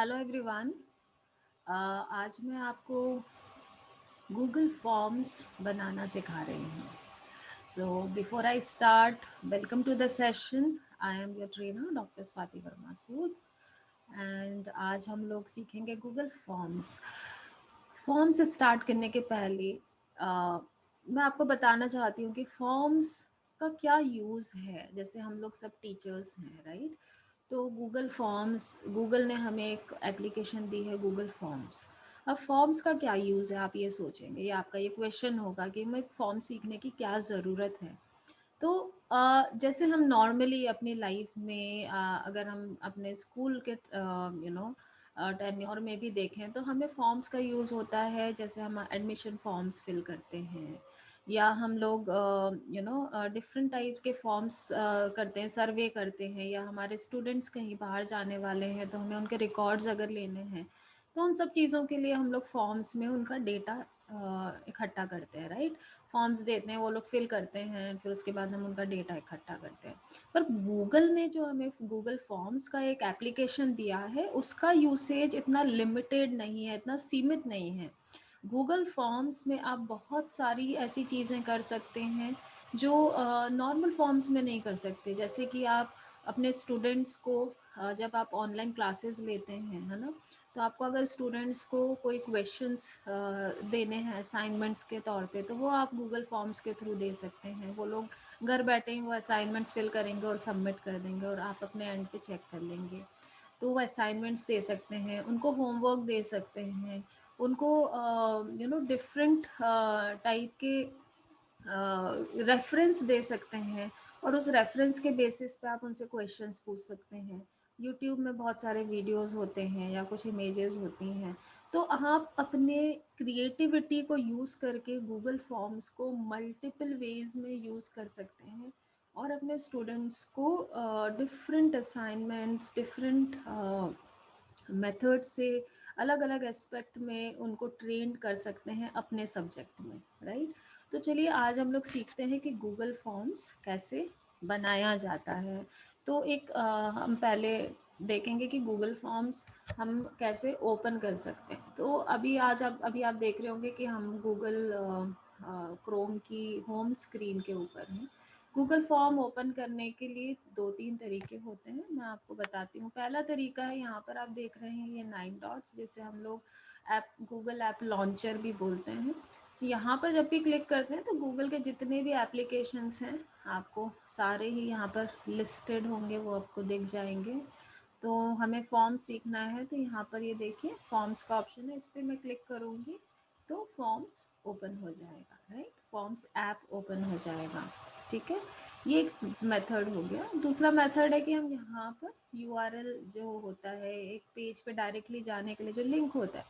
Hello everyone. आज मैं आपको गूगल फॉर्म्स बनाना सिखा रही हूँ। So before I start, welcome to the session. I am your trainer doctor Swati Verma Sood and आज हम लोग सीखेंगे गूगल फॉर्म्स। फॉर्म्स स्टार्ट करने के पहले मैं आपको बताना चाहती हूँ कि फॉर्म्स का क्या यूज़ है। जैसे हम लोग सब टीचर्स हैं, राइट? तो गूगल फॉर्म्स, गूगल ने हमें एक एप्लीकेशन दी है गूगल फॉर्म्स। अब फॉर्म्स का क्या यूज़ है, आप ये सोचेंगे, ये आपका ये क्वेश्चन होगा कि मैं फॉर्म सीखने की क्या ज़रूरत है। तो जैसे हम नॉर्मली अपनी लाइफ में अगर हम अपने स्कूल के टेन्योर में भी देखें तो हमें फॉर्म्स का यूज़ होता है। जैसे हम एडमिशन फॉर्म्स फिल करते हैं या हम लोग डिफरेंट टाइप के फॉर्म्स करते हैं, सर्वे करते हैं, या हमारे स्टूडेंट्स कहीं बाहर जाने वाले हैं तो हमें उनके रिकॉर्ड्स अगर लेने हैं तो उन सब चीज़ों के लिए हम लोग फॉर्म्स में उनका डेटा इकट्ठा करते हैं, राइट? फॉर्म्स देते हैं, वो लोग फिल करते हैं, फिर उसके बाद हम उनका डेटा इकट्ठा करते हैं। पर गूगल ने जो हमें गूगल फॉर्म्स का एक एप्लीकेशन दिया है उसका यूसेज इतना लिमिटेड नहीं है, इतना सीमित नहीं है। गूगल फॉर्म्स में आप बहुत सारी ऐसी चीज़ें कर सकते हैं जो नॉर्मल फॉर्म्स में नहीं कर सकते। जैसे कि आप अपने स्टूडेंट्स को जब आप ऑनलाइन क्लासेस लेते हैं, है ना, तो आपको अगर स्टूडेंट्स को कोई क्वेश्चंस देने हैं असाइनमेंट्स के तौर पे तो वो आप गूगल फॉर्म्स के थ्रू दे सकते हैं। वो लोग घर बैठे ही वो असाइनमेंट्स फिल करेंगे और सबमिट कर देंगे और आप अपने एंड पे चेक कर लेंगे। तो वो असाइनमेंट्स दे सकते हैं, उनको होमवर्क दे सकते हैं, उनको डिफरेंट टाइप के रेफरेंस दे सकते हैं और उस रेफरेंस के बेसिस पे आप उनसे क्वेश्चंस पूछ सकते हैं। यूट्यूब में बहुत सारे वीडियोस होते हैं या कुछ इमेजेस होती हैं, तो आप अपने क्रिएटिविटी को यूज़ करके गूगल फॉर्म्स को मल्टीपल वेज में यूज़ कर सकते हैं और अपने स्टूडेंट्स को डिफरेंट असाइनमेंट्स, डिफरेंट मेथड से अलग अलग एस्पेक्ट में उनको ट्रेन कर सकते हैं अपने सब्जेक्ट में, राइट? तो चलिए आज हम लोग सीखते हैं कि गूगल फॉर्म्स कैसे बनाया जाता है। तो एक हम पहले देखेंगे कि गूगल फॉर्म्स हम कैसे ओपन कर सकते हैं। तो अभी आप देख रहे होंगे कि हम गूगल क्रोम की होम स्क्रीन के ऊपर हैं। गूगल फॉर्म ओपन करने के लिए 2-3 तरीके होते हैं, मैं आपको बताती हूँ। पहला तरीका है, यहाँ पर आप देख रहे हैं ये 9 डॉट्स, जिसे हम लोग ऐप गूगल ऐप लॉन्चर भी बोलते हैं। यहाँ पर जब भी क्लिक करते हैं तो गूगल के जितने भी एप्लीकेशंस हैं आपको सारे ही यहाँ पर लिस्टेड होंगे, वो आपको दिख जाएंगे। तो हमें फॉर्म सीखना है तो यहाँ पर ये देखिए फॉर्म्स का ऑप्शन है, इस पर मैं क्लिक करूँगी तो फॉर्म्स ओपन हो जाएगा, राइट? फॉर्म्स ऐप ओपन हो जाएगा, ठीक है। ये एक मेथड हो गया। दूसरा मेथड है कि हम यहाँ पर यूआरएल जो होता है एक पेज पे डायरेक्टली जाने के लिए जो लिंक होता है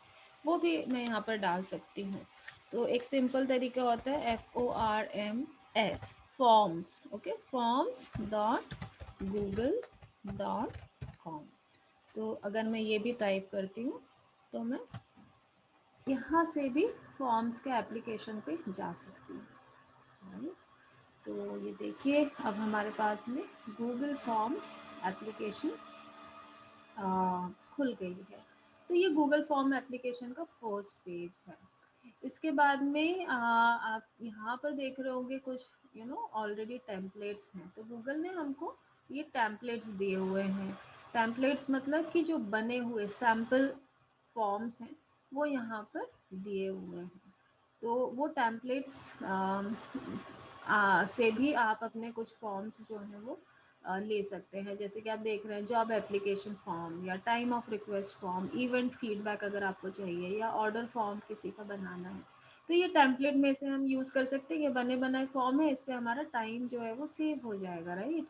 वो भी मैं यहाँ पर डाल सकती हूँ। तो एक सिंपल तरीका होता है FORMS, फॉर्म्स, ओके, forms.google.com। तो अगर मैं ये भी टाइप करती हूँ तो मैं यहाँ से भी फॉर्म्स के एप्लीकेशन पे जा सकती हूँ, राइट? तो ये देखिए अब हमारे पास में गूगल फॉर्म्स एप्लीकेशन खुल गई है। तो ये गूगल फॉर्म एप्लीकेशन का फर्स्ट पेज है। इसके बाद में आप यहाँ पर देख रहे होंगे कुछ ऑलरेडी टेम्पलेट्स हैं। तो गूगल ने हमको ये टेम्पलेट्स दिए हुए हैं। टेम्पलेट्स मतलब कि जो बने हुए सैम्पल फॉर्म्स हैं वो यहाँ पर दिए हुए हैं। तो वो टेम्पलेट्स से भी आप अपने कुछ फॉर्म्स जो हैं वो ले सकते हैं। जैसे कि आप देख रहे हैं जॉब एप्लीकेशन फॉर्म या time of request form, event feedback अगर आपको चाहिए, या ऑर्डर फॉर्म किसी का बनाना है तो ये टेम्पलेट में से हम यूज़ कर सकते हैं। ये बने बनाए फॉर्म है, इससे हमारा टाइम जो है वो सेव हो जाएगा, राइट?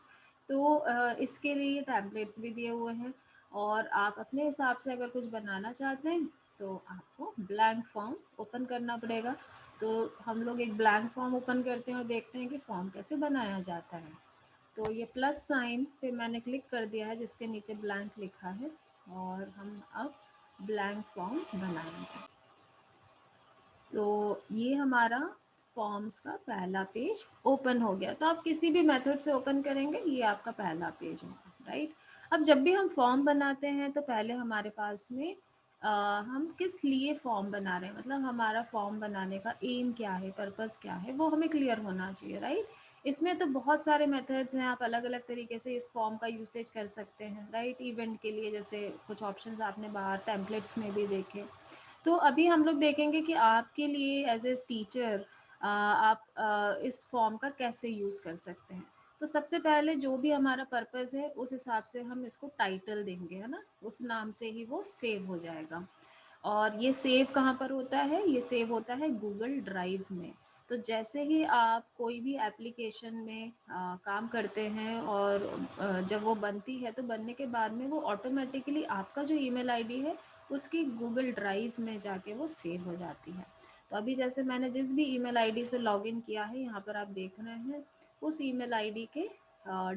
तो इसके लिए ये टेम्पलेट्स भी दिए हुए हैं। और आप अपने हिसाब से अगर कुछ बनाना चाहते हैं तो आपको ब्लैंक फॉर्म ओपन करना पड़ेगा। तो हम लोग एक ब्लैंक फॉर्म ओपन करते हैं और देखते हैं कि फॉर्म कैसे बनाया जाता है। तो ये प्लस साइन पे मैंने क्लिक कर दिया है जिसके नीचे ब्लैंक लिखा है और हम अब ब्लैंक फॉर्म बनाएंगे। तो ये हमारा फॉर्म्स का पहला पेज ओपन हो गया। तो आप किसी भी मेथड से ओपन करेंगे ये आपका पहला पेज होगा, राइट? अब जब भी हम फॉर्म बनाते हैं तो पहले हमारे पास में हम किस लिए फॉर्म बना रहे हैं, मतलब हमारा फॉर्म बनाने का एम क्या है, पर्पस क्या है, वो हमें क्लियर होना चाहिए, राइट। इसमें तो बहुत सारे मेथड्स हैं, आप अलग अलग तरीके से इस फॉर्म का यूसेज कर सकते हैं, राइट। इवेंट के लिए जैसे कुछ ऑप्शंस आपने बाहर टेम्पलेट्स में भी देखे। तो अभी हम लोग देखेंगे कि आपके लिए एज ए टीचर आप इस फॉर्म का कैसे यूज़ कर सकते हैं। तो सबसे पहले जो भी हमारा पर्पस है उस हिसाब से हम इसको टाइटल देंगे, है ना, उस नाम से ही वो सेव हो जाएगा। और ये सेव कहाँ पर होता है, ये सेव होता है गूगल ड्राइव में। तो जैसे ही आप कोई भी एप्लीकेशन में काम करते हैं और जब वो बनती है तो बनने के बाद में वो ऑटोमेटिकली आपका जो ईमेल आईडी है उसकी गूगल ड्राइव में जाके वो सेव हो जाती है। तो अभी जैसे मैंने जिस भी ईमेल आईडी से लॉगिन किया है, यहाँ पर आप देख रहे हैं उस ईमेल आईडी के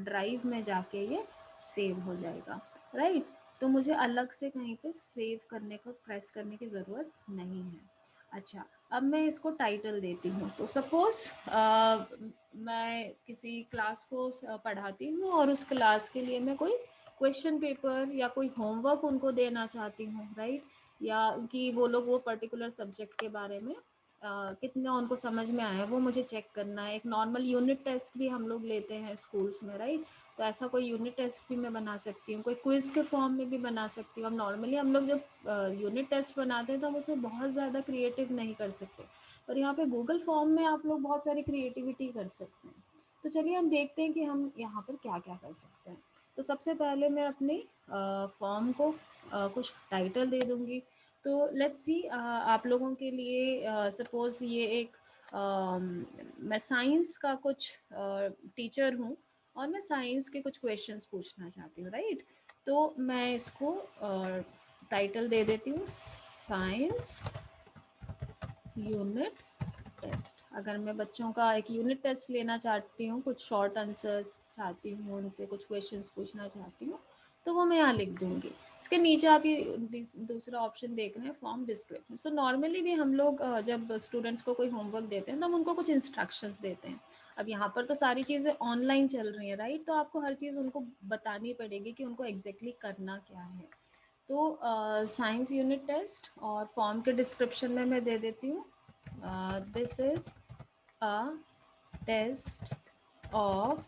ड्राइव में जाके ये सेव हो जाएगा, राइट। तो मुझे अलग से कहीं पे सेव करने को प्रेस करने की ज़रूरत नहीं है। अच्छा, अब मैं इसको टाइटल देती हूँ। तो सपोज़ मैं किसी क्लास को पढ़ाती हूँ और उस क्लास के लिए मैं कोई क्वेश्चन पेपर या कोई होमवर्क उनको देना चाहती हूँ, राइट। या कि वो लोग वो पर्टिकुलर सब्जेक्ट के बारे में कितना उनको समझ में आया वो मुझे चेक करना है। एक नॉर्मल यूनिट टेस्ट भी हम लोग लेते हैं स्कूल्स में, राइट। तो ऐसा कोई यूनिट टेस्ट भी मैं बना सकती हूँ, कोई क्विज़ के फॉर्म में भी बना सकती हूँ। अब नॉर्मली हम लोग जब यूनिट टेस्ट बनाते हैं तो हम उसमें बहुत ज़्यादा क्रिएटिव नहीं कर सकते, पर यहाँ पे गूगल फॉर्म में आप लोग बहुत सारी क्रिएटिविटी कर सकते हैं। तो चलिए हम देखते हैं कि हम यहाँ पर क्या क्या कर सकते हैं। तो सबसे पहले मैं अपने फॉर्म को कुछ टाइटल दे दूँगी। तो लेट्स सी आप लोगों के लिए सपोज़ ये एक मैं साइंस का कुछ टीचर हूँ और मैं साइंस के कुछ क्वेश्चंस पूछना चाहती हूँ, राइट। तो मैं इसको टाइटल दे देती हूँ साइंस यूनिट टेस्ट। अगर मैं बच्चों का एक यूनिट टेस्ट लेना चाहती हूँ, कुछ शॉर्ट आंसर्स चाहती हूँ, उनसे कुछ क्वेश्चंस पूछना चाहती हूँ, तो वो मैं यहाँ लिख दूँगी। इसके नीचे आप ये दूसरा ऑप्शन देख रहे हैं फॉर्म डिस्क्रिप्शन। सो नॉर्मली भी हम लोग जब स्टूडेंट्स को कोई होमवर्क देते हैं तो हम उनको कुछ इंस्ट्रक्शंस देते हैं। अब यहाँ पर तो सारी चीज़ें ऑनलाइन चल रही हैं, राइट। तो आपको हर चीज़ उनको बतानी पड़ेगी कि उनको एग्जैक्टली करना क्या है। तो साइंस यूनिट टेस्ट और फॉर्म के डिस्क्रिप्शन में मैं दे देती हूँ this is a test of,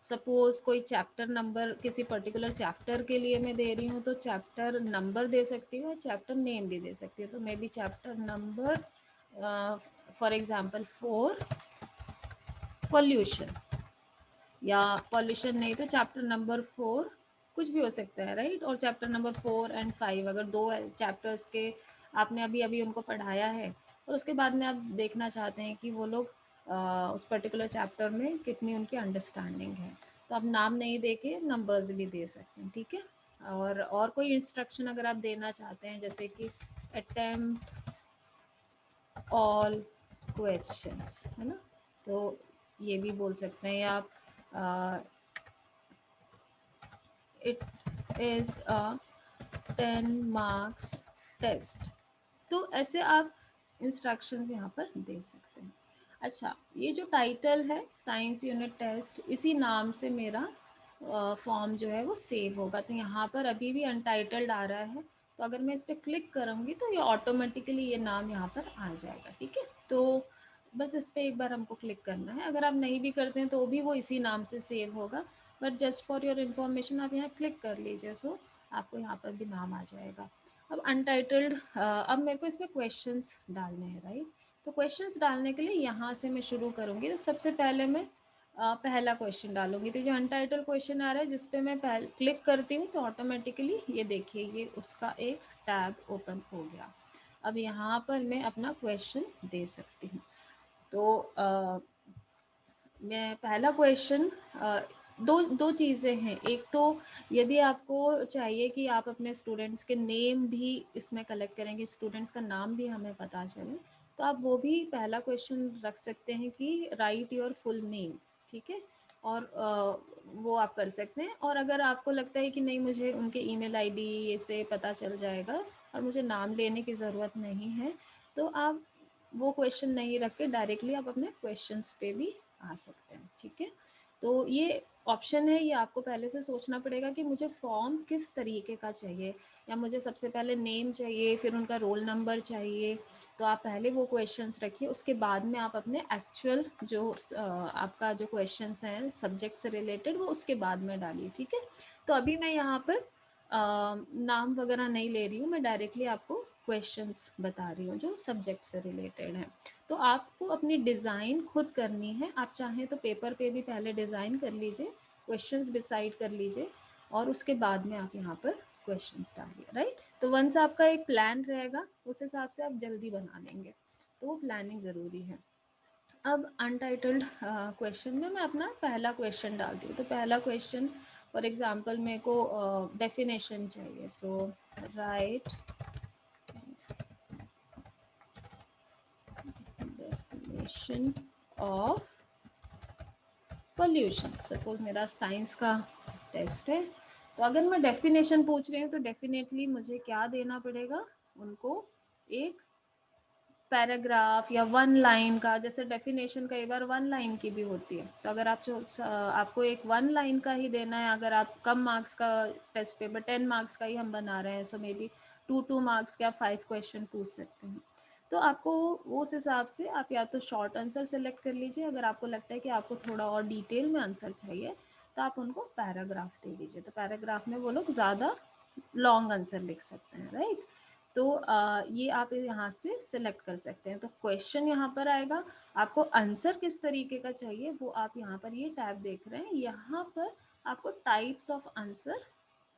suppose कोई चैप्टर नंबर किसी पर्टिकुलर चैप्टर के लिए मैं दे रही हूँ तो चैप्टर नंबर दे सकती हूँ और चैप्टर नेम भी दे सकती हूँ। तो may be chapter number for example 4 pollution, या पॉल्यूशन नहीं तो चैप्टर नंबर 4 कुछ भी हो सकता है, राइट। और चैप्टर नंबर 4 एंड 5 अगर दो चैप्टर्स के आपने अभी अभी उनको पढ़ाया है और उसके बाद में आप देखना चाहते हैं कि वो लोग उस पर्टिकुलर चैप्टर में कितनी उनकी अंडरस्टैंडिंग है, तो आप नाम नहीं दे के नंबर्स भी दे सकते हैं, ठीक है। और कोई इंस्ट्रक्शन अगर आप देना चाहते हैं जैसे कि अटेम्प्ट ऑल क्वेश्चंस, है ना, तो ये भी बोल सकते हैं आप it is a 10 marks test. तो ऐसे आप इंस्ट्रक्शंस यहाँ पर दे सकते हैं। अच्छा, ये जो टाइटल है साइंस यूनिट टेस्ट, इसी नाम से मेरा फॉर्म जो है वो सेव होगा। तो यहाँ पर अभी भी अनटाइटल्ड आ रहा है, तो अगर मैं इस पर क्लिक करूँगी तो ये ऑटोमेटिकली ये नाम यहाँ पर आ जाएगा, ठीक है। तो बस इस पर एक बार हमको क्लिक करना है। अगर आप नहीं भी करते हैं तो भी वो इसी नाम से सेव होगा, but just for your information आप यहाँ क्लिक कर लीजिए, सो आपको यहाँ पर भी नाम आ जाएगा। अब अनटाइटल्ड, अब मेरे को इसमें क्वेश्चंस डालने हैं, राइट। तो क्वेश्चंस डालने के लिए यहाँ से मैं शुरू करूँगी। तो सबसे पहले मैं पहला क्वेश्चन डालूंगी। तो जो अनटाइटल्ड क्वेश्चन आ रहा है जिस पे मैं पहले क्लिक करती हूँ तो ऑटोमेटिकली ये देखिए ये उसका एक टैब ओपन हो गया। अब यहाँ पर मैं अपना क्वेश्चन दे सकती हूँ। तो मैं पहला क्वेश्चन, दो दो चीज़ें हैं। एक तो यदि आपको चाहिए कि आप अपने स्टूडेंट्स के नेम भी इसमें कलेक्ट करेंगे, स्टूडेंट्स का नाम भी हमें पता चले, तो आप वो भी पहला क्वेश्चन रख सकते हैं कि राइट योर फुल नेम, ठीक है। और वो आप कर सकते हैं। और अगर आपको लगता है कि नहीं मुझे उनके ईमेल आईडी ये से पता चल जाएगा और मुझे नाम लेने की ज़रूरत नहीं है, तो आप वो क्वेश्चन नहीं रख के डायरेक्टली आप अपने क्वेश्चंस पे भी आ सकते हैं, ठीक है। तो ये ऑप्शन है ये आपको पहले से सोचना पड़ेगा कि मुझे फॉर्म किस तरीके का चाहिए, या मुझे सबसे पहले नेम चाहिए, फिर उनका रोल नंबर चाहिए। तो आप पहले वो क्वेश्चंस रखिए, उसके बाद में आप अपने एक्चुअल जो आपका जो क्वेश्चंस हैं सब्जेक्ट से रिलेटेड वो उसके बाद में डालिए, ठीक है। तो अभी मैं यहाँ पर नाम वगैरह नहीं ले रही हूँ, मैं डायरेक्टली आपको क्वेश्चंस बता रही हूँ जो सब्जेक्ट से रिलेटेड हैं। तो आपको अपनी डिज़ाइन खुद करनी है। आप चाहें तो पेपर पे भी पहले डिज़ाइन कर लीजिए, क्वेश्चंस डिसाइड कर लीजिए, और उसके बाद में आप यहाँ पर क्वेश्चंस डालिए, राइट। तो वंस आपका एक प्लान रहेगा उस हिसाब से आप जल्दी बना लेंगे, तो वो प्लानिंग ज़रूरी है। अब अनटाइटल्ड क्वेश्चन में मैं अपना पहला क्वेश्चन डालती हूँ। तो पहला क्वेश्चन फॉर एग्जांपल मेरे को डेफिनेशन चाहिए। So write definition of pollution. Suppose मेरा साइंस का टेस्ट है, तो अगर मैं डेफिनेशन पूछ रही हूँ तो डेफिनेटली मुझे क्या देना पड़ेगा उनको, एक पैराग्राफ या वन लाइन का। जैसे डेफिनेशन कई बार वन लाइन की भी होती है, तो अगर आपको एक वन लाइन का ही देना है, अगर आप कम मार्क्स का टेस्ट पेपर 10 मार्क्स का ही हम बना रहे हैं, सो मे बी 2 मार्क्स के आप 5 क्वेश्चन पूछ सकते हैं। तो आपको वो उस हिसाब से आप या तो शॉर्ट आंसर सेलेक्ट कर लीजिए, अगर आपको लगता है कि आपको थोड़ा और डिटेल में आंसर चाहिए तो आप उनको पैराग्राफ दे दीजिए। तो पैराग्राफ में वो लोग ज़्यादा लॉन्ग आंसर लिख सकते हैं, राइट। तो ये आप यहाँ से सिलेक्ट कर सकते हैं। तो क्वेश्चन यहाँ पर आएगा, आपको आंसर किस तरीके का चाहिए वो आप यहाँ पर ये टैब देख रहे हैं, यहाँ पर आपको टाइप्स ऑफ आंसर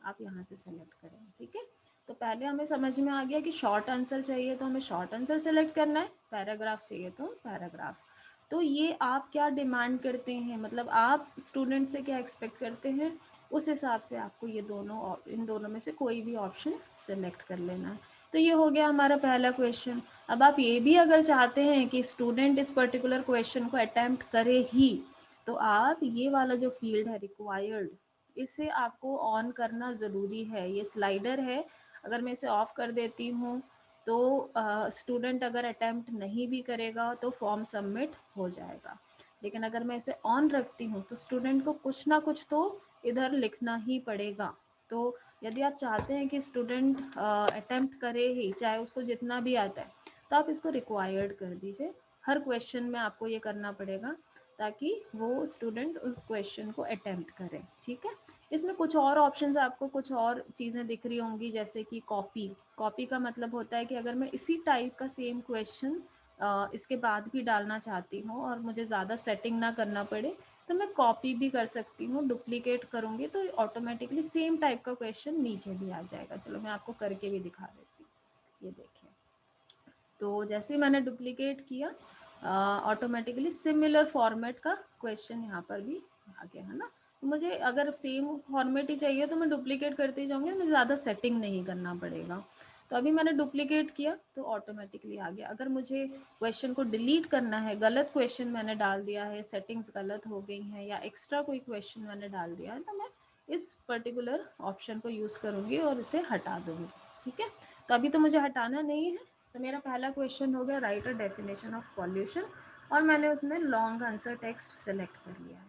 आप यहाँ से सेलेक्ट करें, ठीक है। तो पहले हमें समझ में आ गया कि शॉर्ट आंसर चाहिए तो हमें शॉर्ट आंसर सेलेक्ट करना है, पैराग्राफ चाहिए तो पैराग्राफ। तो ये आप क्या डिमांड करते हैं, मतलब आप स्टूडेंट से क्या एक्सपेक्ट करते हैं, उस हिसाब से आपको ये दोनों, इन दोनों में से कोई भी ऑप्शन सेलेक्ट कर लेना है। तो ये हो गया हमारा पहला क्वेश्चन। अब आप ये भी अगर चाहते हैं कि स्टूडेंट इस पर्टिकुलर क्वेश्चन को अटेम्प्ट करे ही, तो आप ये वाला जो फील्ड है रिक्वायर्ड, इसे आपको ऑन करना ज़रूरी है। ये स्लाइडर है, अगर मैं इसे ऑफ कर देती हूँ तो स्टूडेंट अगर अटेम्प्ट नहीं भी करेगा तो फॉर्म सबमिट हो जाएगा। लेकिन अगर मैं इसे ऑन रखती हूँ तो स्टूडेंट को कुछ ना कुछ तो इधर लिखना ही पड़ेगा। तो यदि आप चाहते हैं कि स्टूडेंट अटेम्प्ट करे ही, चाहे उसको जितना भी आता है, तो आप इसको रिक्वायर्ड कर दीजिए। हर क्वेश्चन में आपको ये करना पड़ेगा ताकि वो स्टूडेंट उस क्वेश्चन को अटेम्प्ट करें, ठीक है। इसमें कुछ और ऑप्शंस, आपको कुछ और चीज़ें दिख रही होंगी, जैसे कि कॉपी। कॉपी का मतलब होता है कि अगर मैं इसी टाइप का सेम क्वेश्चन इसके बाद भी डालना चाहती हूँ और मुझे ज़्यादा सेटिंग ना करना पड़े, तो मैं कॉपी भी कर सकती हूँ। डुप्लीकेट करूँगी तो ऑटोमेटिकली सेम टाइप का क्वेश्चन नीचे भी आ जाएगा। चलो मैं आपको करके भी दिखा देती हूँ, ये देखिए। तो जैसे ही मैंने डुप्लीकेट किया, ऑटोमेटिकली सिमिलर फॉर्मेट का क्वेश्चन यहाँ पर भी आ गया, है ना। तो मुझे अगर सेम फॉर्मेट ही चाहिए तो मैं डुप्लीकेट करते जाऊँगी, मुझे ज़्यादा सेटिंग नहीं करना पड़ेगा। तो अभी मैंने डुप्लीकेट किया तो ऑटोमेटिकली आ गया। अगर मुझे क्वेश्चन को डिलीट करना है, गलत क्वेश्चन मैंने डाल दिया है, सेटिंग्स गलत हो गई हैं, या एक्स्ट्रा कोई क्वेश्चन मैंने डाल दिया है, तो मैं इस पर्टिकुलर ऑप्शन को यूज़ करूँगी और इसे हटा दूँगी, ठीक है। तो अभी तो मुझे हटाना नहीं है। तो मेरा पहला क्वेश्चन हो गया right a definition of pollution, और मैंने उसमें लॉन्ग आंसर टेक्स्ट सेलेक्ट कर लिया है,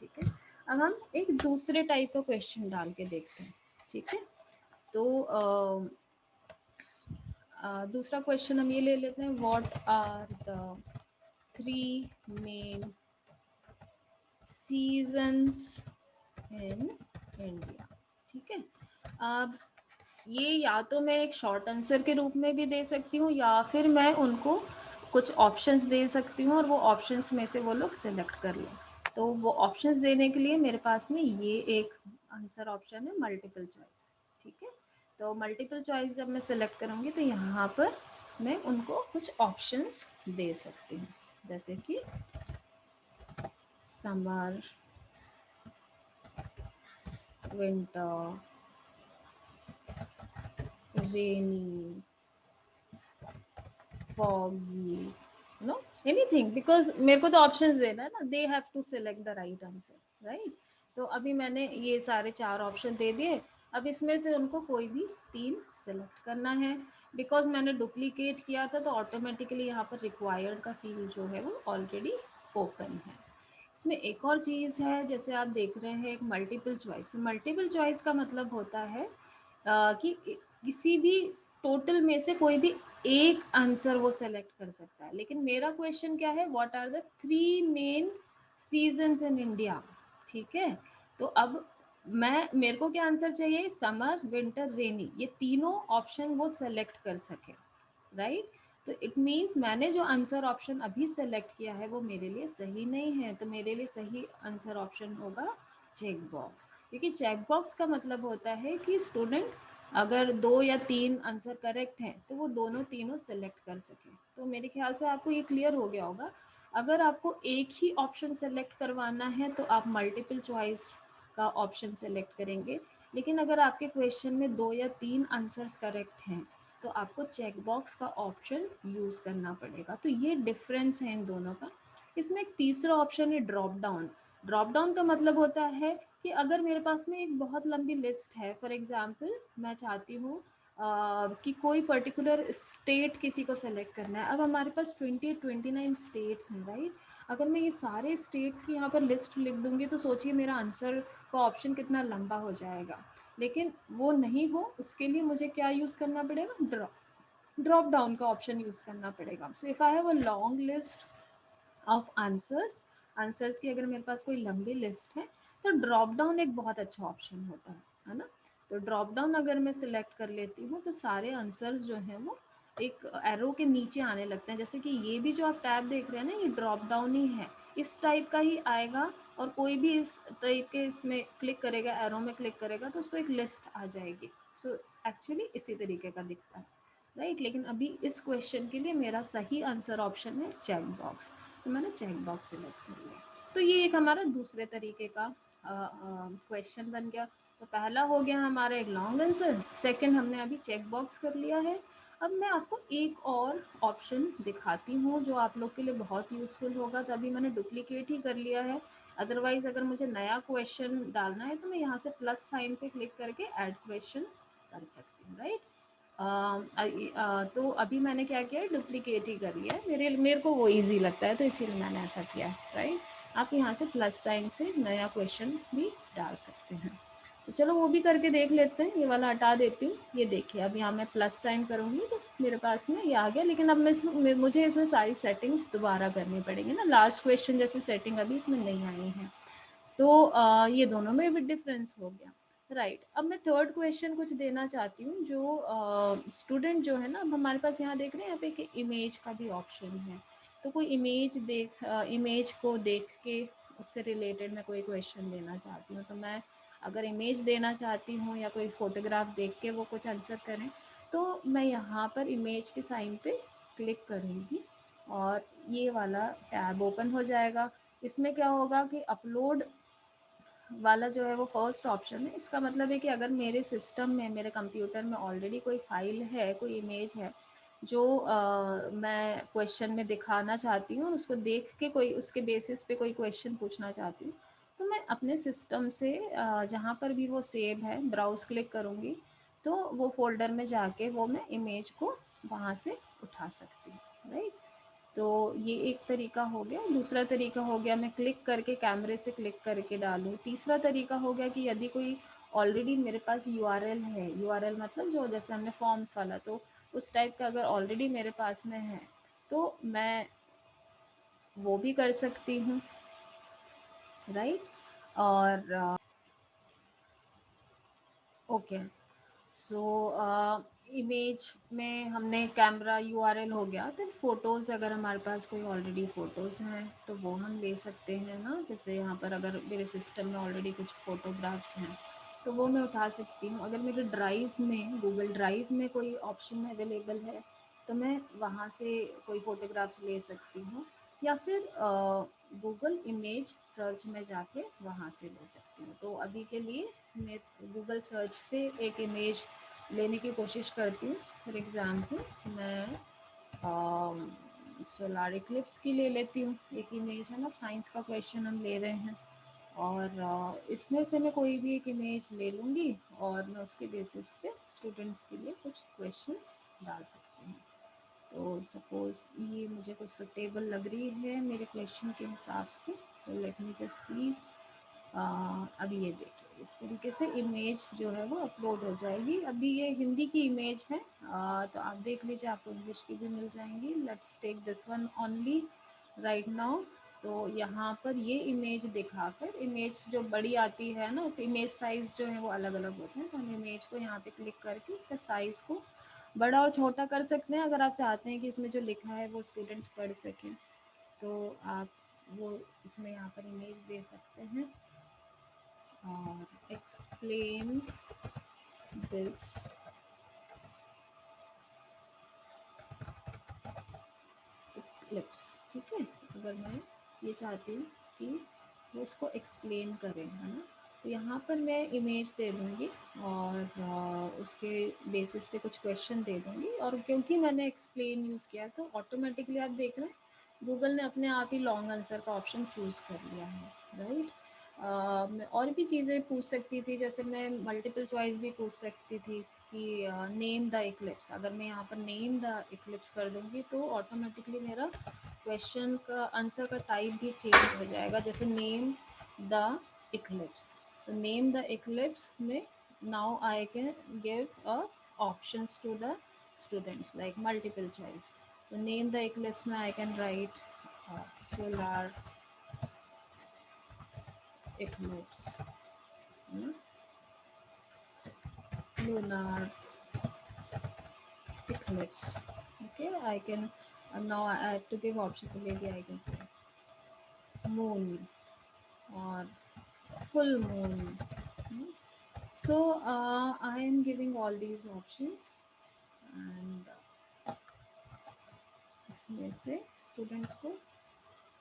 ठीक है। अब हम एक दूसरे टाइप का क्वेश्चन डाल के देखते हैं, ठीक है। तो दूसरा क्वेश्चन हम ये ले लेते हैं, what are the 3 main seasons in India, ठीक है। अब ये या तो मैं एक शॉर्ट आंसर के रूप में भी दे सकती हूँ, या फिर मैं उनको कुछ ऑप्शंस दे सकती हूँ और वो ऑप्शंस में से वो लोग सेलेक्ट कर लें। तो वो ऑप्शंस देने के लिए मेरे पास में ये एक आंसर ऑप्शन है, मल्टीपल चॉइस, ठीक है। तो मल्टीपल चॉइस जब मैं सेलेक्ट करूँगी तो यहाँ पर मैं उनको कुछ ऑप्शंस दे सकती हूँ, जैसे कि summer, winter, rainy, foggy, no, anything, because मेरे को तो ऑप्शंस देना है ना, they have to select the right answer, right. तो अभी मैंने ये सारे 4 ऑप्शन दे दिए। अब इसमें से उनको कोई भी 3 सेलेक्ट करना है। बिकॉज मैंने डुप्लीकेट किया था तो ऑटोमेटिकली यहाँ पर रिक्वायर्ड का फील्ड जो है वो ऑलरेडी ओपन है। इसमें एक और चीज़ है, जैसे आप देख रहे हैं एक मल्टीपल चॉइस। मल्टीपल चॉइस का मतलब होता है कि किसी भी टोटल में से कोई भी एक आंसर वो सेलेक्ट कर सकता है। लेकिन मेरा क्वेश्चन क्या है, what are the 3 main seasons in India, ठीक है। तो अब मेरे को क्या आंसर चाहिए, समर, विंटर, रेनी, ये तीनों ऑप्शन वो सेलेक्ट कर सके, राइट। तो इट मीन्स मैंने जो आंसर ऑप्शन अभी सेलेक्ट किया है वो मेरे लिए सही नहीं है। तो मेरे लिए सही आंसर ऑप्शन होगा चेक बॉक्स, क्योंकि चेक बॉक्स का मतलब होता है कि स्टूडेंट अगर 2 या 3 आंसर करेक्ट हैं तो वो दोनों तीनों सेलेक्ट कर सके। तो मेरे ख्याल से आपको ये क्लियर हो गया होगा। अगर आपको एक ही ऑप्शन सेलेक्ट करवाना है तो आप मल्टीपल चॉइस का ऑप्शन सेलेक्ट करेंगे। लेकिन अगर आपके क्वेश्चन में 2 या 3 आंसर्स करेक्ट हैं तो आपको चेक बॉक्स का ऑप्शन यूज़ करना पड़ेगा। तो ये डिफरेंस है इन दोनों का। इसमें एक तीसरा ऑप्शन है ड्रॉप डाउन। ड्रॉप डाउन का मतलब होता है कि अगर मेरे पास में एक बहुत लंबी लिस्ट है, फॉर एग्जांपल मैं चाहती हूँ कि कोई पर्टिकुलर स्टेट किसी को सेलेक्ट करना है। अब हमारे पास 29 स्टेट्स हैं, राइट। अगर मैं ये सारे स्टेट्स की यहाँ पर लिस्ट लिख दूंगी तो सोचिए मेरा आंसर का ऑप्शन कितना लंबा हो जाएगा। लेकिन वो नहीं हो, उसके लिए मुझे क्या यूज़ करना पड़ेगा, ड्रॉप डाउन का ऑप्शन यूज़ करना पड़ेगा। So if I have a long list of answers की अगर मेरे पास कोई लंबी लिस्ट है तो ड्रॉप डाउन एक बहुत अच्छा ऑप्शन होता है ना। तो ड्रॉप डाउन अगर मैं सिलेक्ट कर लेती हूँ तो सारे आंसर्स जो हैं वो एक एरो के नीचे आने लगते हैं। जैसे कि ये भी जो आप टैब देख रहे हैं ना, ये ड्रॉप डाउन ही है, इस टाइप का ही आएगा। और कोई भी इस टाइप के इसमें क्लिक करेगा, एरो में क्लिक करेगा तो उसको एक लिस्ट आ जाएगी। सो एक्चुअली इसी तरीके का दिखता है, राइट। लेकिन अभी इस क्वेश्चन के लिए मेरा सही आंसर ऑप्शन है चेक बॉक्स, तो मैंने चेक बॉक्स सिलेक्ट कर लिया। तो ये एक हमारा दूसरे तरीके का क्वेश्चन बन गया। तो पहला हो गया हमारा एक लॉन्ग आंसर, सेकंड हमने अभी चेक बॉक्स कर लिया है। अब मैं आपको एक और ऑप्शन दिखाती हूँ जो आप लोग के लिए बहुत यूज़फुल होगा। तो अभी मैंने डुप्लीकेट ही कर लिया है, अदरवाइज़ अगर मुझे नया क्वेश्चन डालना है तो मैं यहाँ से प्लस साइन पे क्लिक करके ऐड क्वेश्चन कर सकती हूँ, राइट। तो अभी मैंने क्या किया है, डुप्लीकेट ही कर लिया है, मेरे को वो इजी लगता है तो इसीलिए मैंने ऐसा किया है, राइट। आप यहाँ से प्लस साइन से नया क्वेश्चन भी डाल सकते हैं। तो चलो वो भी करके देख लेते हैं। ये वाला हटा देती हूँ। ये देखिए अब यहाँ मैं प्लस साइन करूँगी तो मेरे पास में ये आ गया। लेकिन अब मुझे इसमें सारी सेटिंग्स दोबारा करनी पड़ेंगी ना, लास्ट क्वेश्चन जैसी सेटिंग अभी इसमें नहीं आई है। तो ये दोनों में भी डिफरेंस हो गया, राइट। अब मैं थर्ड क्वेश्चन कुछ देना चाहती हूँ जो स्टूडेंट जो है ना, अब हमारे पास यहाँ देख रहे हैं यहाँ पे एक इमेज का भी ऑप्शन है। तो कोई इमेज को देख के उससे रिलेटेड मैं कोई क्वेश्चन देना चाहती हूँ। तो मैं अगर इमेज देना चाहती हूँ या कोई फोटोग्राफ देख के वो कुछ आंसर करें तो मैं यहाँ पर इमेज के साइन पे क्लिक करूँगी और ये वाला टैब ओपन हो जाएगा। इसमें क्या होगा कि अपलोड वाला जो है वो फर्स्ट ऑप्शन है। इसका मतलब है कि अगर मेरे सिस्टम में, मेरे कंप्यूटर में ऑलरेडी कोई फाइल है, कोई इमेज है जो मैं क्वेश्चन में दिखाना चाहती हूँ और उसको देख के कोई उसके बेसिस पे कोई क्वेश्चन पूछना चाहती हूँ, तो मैं अपने सिस्टम से जहाँ पर भी वो सेव है ब्राउज़ क्लिक करूँगी तो वो फोल्डर में जाके वो मैं इमेज को वहाँ से उठा सकती हूँ, राइट। तो ये एक तरीका हो गया। दूसरा तरीका हो गया मैं क्लिक करके, कैमरे से क्लिक करके डालूँ। तीसरा तरीका हो गया कि यदि कोई ऑलरेडी मेरे पास यूआरएल है, यूआरएल मतलब जो जैसे हमने फॉर्म्स वाला, तो उस टाइप का अगर ऑलरेडी मेरे पास में है तो मैं वो भी कर सकती हूँ, राइट। और ओके, सो इमेज में हमने कैमरा यूआरएल हो गया। तो फ़ोटोज़ अगर हमारे पास कोई ऑलरेडी फ़ोटोज़ हैं तो वो हम ले सकते हैं ना। जैसे यहाँ पर अगर मेरे सिस्टम में ऑलरेडी कुछ फ़ोटोग्राफ्स हैं तो वो मैं उठा सकती हूँ। अगर मेरे ड्राइव में, गूगल ड्राइव में कोई ऑप्शन अवेलेबल है तो मैं वहाँ से कोई फ़ोटोग्राफ्स ले सकती हूँ, या फिर गूगल इमेज सर्च में जाके वहाँ से ले सकती हूँ। तो अभी के लिए मैं गूगल सर्च से एक इमेज लेने की कोशिश करती हूँ। फॉर एग्ज़ाम्पल मैं सोलार इक्लिप्स की ले लेती हूँ, एक इमेज है ना, साइंस का क्वेश्चन हम ले रहे हैं। और इसमें से मैं कोई भी एक इमेज ले लूँगी और मैं उसके बेसिस पे स्टूडेंट्स के लिए कुछ क्वेश्चंस डाल सकती हूँ। तो सपोज ये मुझे कुछ सुटेबल लग रही है मेरे क्वेश्चन के हिसाब से, so let me just see. अभी ये देखिए इस तरीके से इमेज जो है वो अपलोड हो जाएगी। अभी ये हिंदी की इमेज है, तो आप देख लीजिए, आपको इंग्लिश की भी मिल जाएंगी। Let's take this one only right now. तो यहाँ पर ये इमेज दिखाकर, इमेज जो बड़ी आती है ना, तो इमेज साइज़ जो है वो अलग अलग होते हैं। तो हम इमेज को यहाँ पे क्लिक करके इसका साइज़ को बड़ा और छोटा कर सकते हैं, अगर आप चाहते हैं कि इसमें जो लिखा है वो स्टूडेंट्स पढ़ सकें। तो आप वो इसमें यहाँ पर इमेज दे सकते हैं और एक्सप्लेन दिस इक्लिप्स। ठीक है, अगर मैं ये चाहती हूँ कि वो उसको एक्सप्लेन करें, है ना, तो यहाँ पर मैं इमेज दे दूँगी और उसके बेसिस पे कुछ क्वेश्चन दे दूँगी। और क्योंकि मैंने एक्सप्लेन यूज़ किया तो ऑटोमेटिकली आप देख रहे हैं गूगल ने अपने आप ही लॉन्ग आंसर का ऑप्शन चूज़ कर लिया है, राइट। मैं और भी चीज़ें पूछ सकती थी, जैसे मैं मल्टीपल चॉइस भी पूछ सकती थी कि नेम द इक्लिप्स। अगर मैं यहाँ पर नेम द इक्लिप्स कर दूँगी तो ऑटोमेटिकली मेरा क्वेश्चन का आंसर का टाइप भी चेंज हो जाएगा। जैसे नेम द इक्लिप्स, तो नेम द इक्लिप्स में now I can give a options to the students like multiple choice. तो name the eclipse में I can write solar eclipse, lunar eclipse. Okay, I can now I have to give options, so maybe I can say moon or full moon. So I am giving all these options and इसमें से students को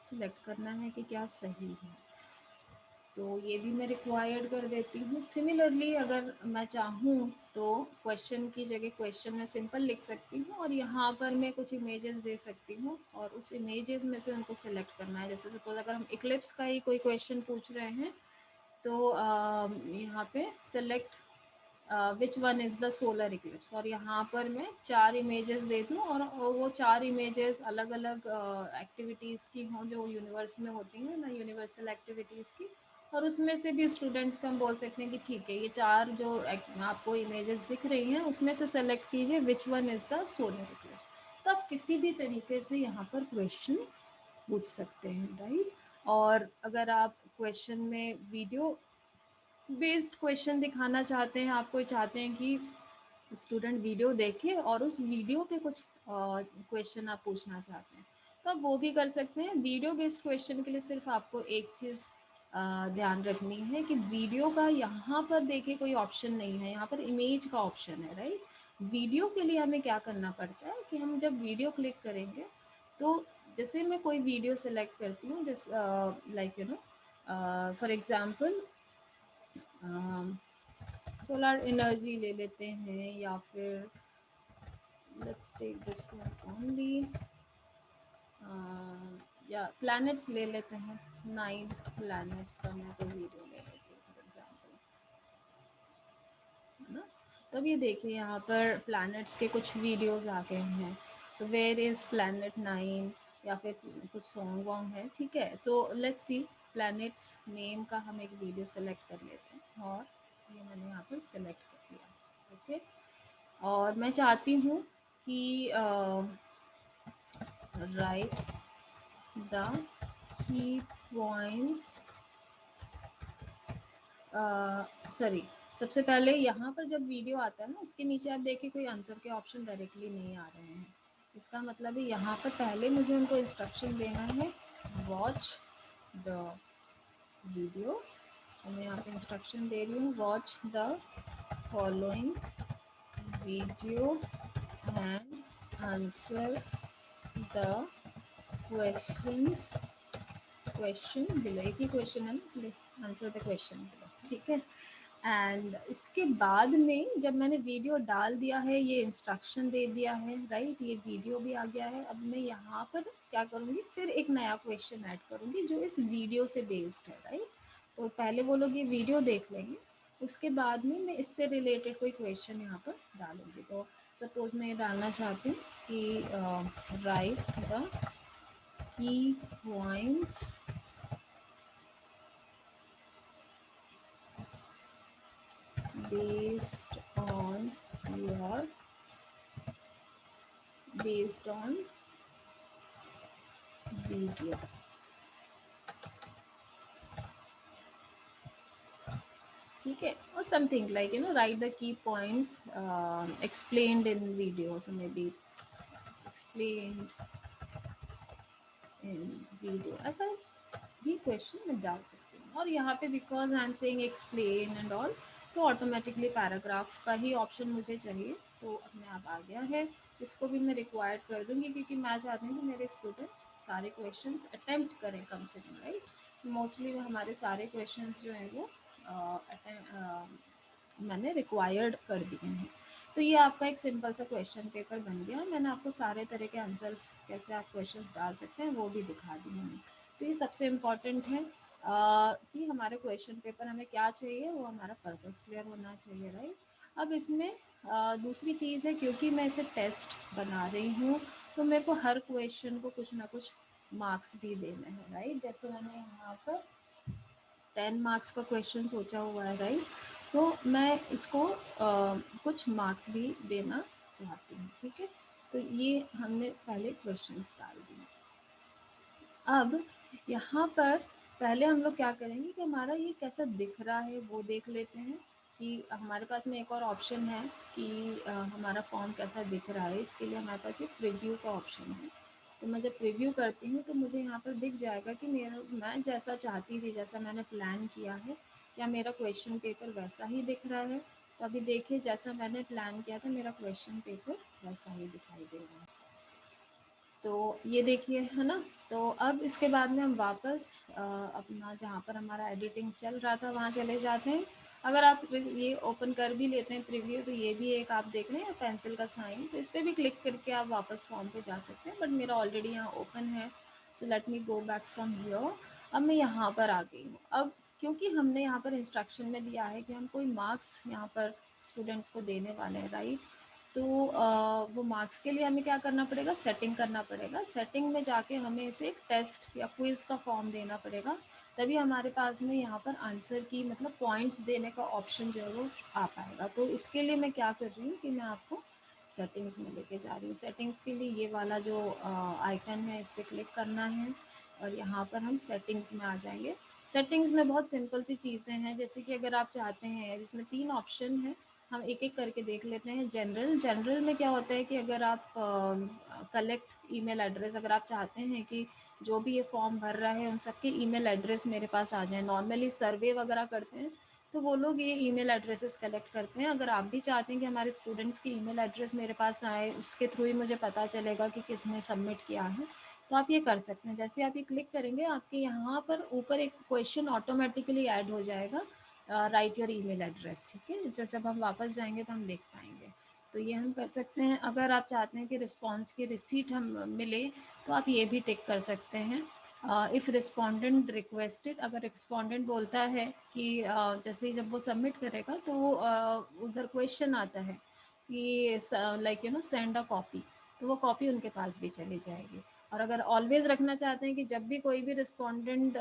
select करना है कि क्या सही है। तो ये भी मैं रिक्वायर्ड कर देती हूँ। सिमिलरली अगर मैं चाहूँ तो क्वेश्चन की जगह क्वेश्चन में सिंपल लिख सकती हूँ और यहाँ पर मैं कुछ इमेजेस दे सकती हूँ और उस इमेजेस में से उनको सेलेक्ट करना है। जैसे सपोज अगर हम इक्लिप्स का ही कोई क्वेश्चन पूछ रहे हैं तो यहाँ पे select which one is the solar Eclipse, और यहाँ पर मैं 4 इमेजेस दे दूँ और वो 4 इमेजेस अलग अलग एक्टिविटीज़ की हों जो यूनिवर्स में होती हैं ना, यूनिवर्सल एक्टिविटीज़ की। और उसमें से भी स्टूडेंट्स को हम बोल सकते हैं कि ठीक है, ये 4 जो आपको इमेजेस दिख रही हैं उसमें से सेलेक्ट कीजिए which one is the solar Eclipse. तो आप किसी भी तरीके से यहाँ पर क्वेश्चन पूछ सकते हैं, राइट। और अगर आप क्वेश्चन में वीडियो बेस्ड क्वेश्चन दिखाना चाहते हैं, आप कोई चाहते हैं कि स्टूडेंट वीडियो देखे और उस वीडियो पे कुछ क्वेश्चन आप पूछना चाहते हैं, तो आप वो भी कर सकते हैं। वीडियो बेस्ड क्वेश्चन के लिए सिर्फ आपको एक चीज़ ध्यान रखनी है कि वीडियो का यहाँ पर देखिए कोई ऑप्शन नहीं है, यहाँ पर इमेज का ऑप्शन है, राइट। वीडियो के लिए हमें क्या करना पड़ता है कि हम जब वीडियो क्लिक करेंगे तो जैसे मैं कोई वीडियो सेलेक्ट करती हूँ, जैसे like you know for example solar energy ले लेते हैं, या फिर let's take this one only, या प्लैनेट्स ले लेते हैं। 9 प्लैनेट्स का मैं कोई वीडियो ले लेती हूँ फॉर एग्जांपल, है ना। तब ये देखिए यहाँ पर प्लैनेट्स के कुछ वीडियोस आ गए हैं। सो वेयर इज़ प्लैनेट 9, या फिर कुछ सॉन्ग वॉन्ग है, ठीक है। तो लेट्स सी, प्लैनेट्स नेम का हम एक वीडियो सेलेक्ट कर लेते हैं और ये मैंने यहाँ पर सेलेक्ट कर लिया, ओके। और मैं चाहती हूँ कि right the key points, sorry, सबसे पहले यहाँ पर जब वीडियो आता है ना उसके नीचे आप देखिए कोई आंसर के ऑप्शन डायरेक्टली नहीं आ रहे हैं। इसका मतलब है यहाँ पर पहले मुझे उनको इंस्ट्रक्शन देना है, वॉच द वीडियो। तो मैं यहाँ पे इंस्ट्रक्शन दे रही हूँ, watch the following video and answer the questions, question below. एक ही क्वेश्चन है ना इसलिए आंसर द क्वेश्चन बिलो, ठीक है। एंड इसके बाद में जब मैंने वीडियो डाल दिया है, ये इंस्ट्रक्शन दे दिया है, राइट, ये वीडियो भी आ गया है, अब मैं यहाँ पर क्या करूँगी, फिर एक नया क्वेश्चन ऐड करूँगी जो इस वीडियो से बेस्ड है, राइट। तो पहले वो लोग ये वीडियो देख लेंगे, उसके बाद में मैं इससे रिलेटेड कोई क्वेश्चन यहाँ पर डालूंगी। तो सपोज मैं ये डालना चाहती हूँ कि right the key points based on your based on video। ठीक है, और something like right the key points explained in video, so may be explained in video, ऐसा भी क्वेश्चन मैं डाल सकती हूँ। और यहाँ पे because I am saying explain and all, तो ऑटोमेटिकली पैराग्राफ का ही ऑप्शन मुझे चाहिए, तो अपने आप आ गया है। इसको भी मैं रिक्वायर्ड कर दूँगी क्योंकि मैं चाहती हूँ कि मेरे स्टूडेंट्स सारे क्वेश्चंस अटेम्प्ट करें कम से कम, राइट। मोस्टली हमारे सारे क्वेश्चंस जो हैं वो मैंने रिक्वायर्ड कर दिए हैं। तो ये आपका एक सिंपल सा क्वेश्चन पेपर बन गया। मैंने आपको सारे तरह के आंसर्स कैसे आप क्वेश्चंस डाल सकते हैं वो भी दिखा दिए हैं। तो ये सबसे इम्पॉर्टेंट है कि हमारे क्वेश्चन पेपर हमें क्या चाहिए, वो हमारा पर्पस क्लियर होना चाहिए, राइट। अब इसमें दूसरी चीज़ है, क्योंकि मैं इसे टेस्ट बना रही हूँ तो मेरे को हर क्वेश्चन को कुछ ना कुछ मार्क्स भी देने हैं, राइट। जैसे मैंने यहाँ पर 10 मार्क्स का क्वेश्चन सोचा हुआ है, राइट। तो मैं इसको कुछ मार्क्स भी देना चाहती हूँ, ठीक है। तो ये हमने पहले क्वेश्चंस डाल दिए। अब यहाँ पर पहले हम लोग क्या करेंगे कि हमारा ये कैसा दिख रहा है वो देख लेते हैं। कि हमारे पास में एक और ऑप्शन है कि हमारा फॉर्म कैसा दिख रहा है। इसके लिए हमारे पास एक प्रीव्यू का ऑप्शन है। तो मैं जब प्रीव्यू करती हूँ तो मुझे यहाँ पर दिख जाएगा कि मैं जैसा चाहती थी, जैसा मैंने प्लान किया है, क्या मेरा क्वेश्चन पेपर वैसा ही दिख रहा है। तो अभी देखिए, जैसा मैंने प्लान किया था मेरा क्वेश्चन पेपर वैसा ही दिखाई दे रहा है। तो ये देखिए, है ना। तो अब इसके बाद में हम वापस अपना जहाँ पर हमारा एडिटिंग चल रहा था वहाँ चले जाते हैं। अगर आप ये ओपन कर भी लेते हैं प्रीव्यू, तो ये भी एक आप देख रहे हैं पेंसिल का साइन, तो इस पर भी क्लिक करके आप वापस फॉर्म पे जा सकते हैं। बट मेरा ऑलरेडी यहाँ ओपन है, so let me go back from here. अब मैं यहाँ पर आ गई हूँ। अब क्योंकि हमने यहाँ पर इंस्ट्रक्शन में दिया है कि हम कोई मार्क्स यहाँ पर स्टूडेंट्स को देने वाले हैं, राइट। तो वो मार्क्स के लिए हमें क्या करना पड़ेगा, सेटिंग करना पड़ेगा। सेटिंग में जाके हमें इसे एक टेस्ट या क्विज़ का फॉर्म देना पड़ेगा, तभी हमारे पास में यहाँ पर आंसर की मतलब पॉइंट्स देने का ऑप्शन जो है वो आ पाएगा। तो इसके लिए मैं क्या कर रही हूँ कि मैं आपको सेटिंग्स में लेके जा रही हूँ। सेटिंग्स के लिए ये वाला जो आइकन है इस पर क्लिक करना है और यहाँ पर हम सेटिंग्स में आ जाएंगे। सेटिंग्स में बहुत सिंपल सी चीज़ें हैं, जैसे कि अगर आप चाहते हैं, जिसमें 3 ऑप्शन है, हम एक एक करके देख लेते हैं। जनरल में क्या होता है कि अगर आप कलेक्ट ईमेल एड्रेस, अगर आप चाहते हैं कि जो भी ये फॉर्म भर रहा है उन सबके ईमेल एड्रेस मेरे पास आ जाए। नॉर्मली सर्वे वगैरह करते हैं तो वो लोग ये ईमेल एड्रेसेस कलेक्ट करते हैं। अगर आप भी चाहते हैं कि हमारे स्टूडेंट्स की ईमेल एड्रेस मेरे पास आए, उसके थ्रू ही मुझे पता चलेगा कि किसने सबमिट किया है, तो आप ये कर सकते हैं। जैसे आप ये क्लिक करेंगे, आपके यहाँ पर ऊपर एक क्वेश्चन ऑटोमेटिकली ऐड हो जाएगा, राइट योर ईमेल एड्रेस, ठीक है। जब हम वापस जाएंगे तो हम देख पाएंगे। तो ये हम कर सकते हैं। अगर आप चाहते हैं कि रिस्पॉन्स की रिसीट हम मिले, तो आप ये भी टिक कर सकते हैं। इफ़ रिस्पोंडेंट रिक्वेस्टेड, अगर रिस्पोंडेंट बोलता है कि जैसे ही जब वो सबमिट करेगा तो उधर क्वेश्चन आता है कि लाइक सेंड अ कॉपी, तो वो कॉपी उनके पास भी चली जाएगी। और अगर ऑलवेज रखना चाहते हैं कि जब भी कोई भी रिस्पोंडेंट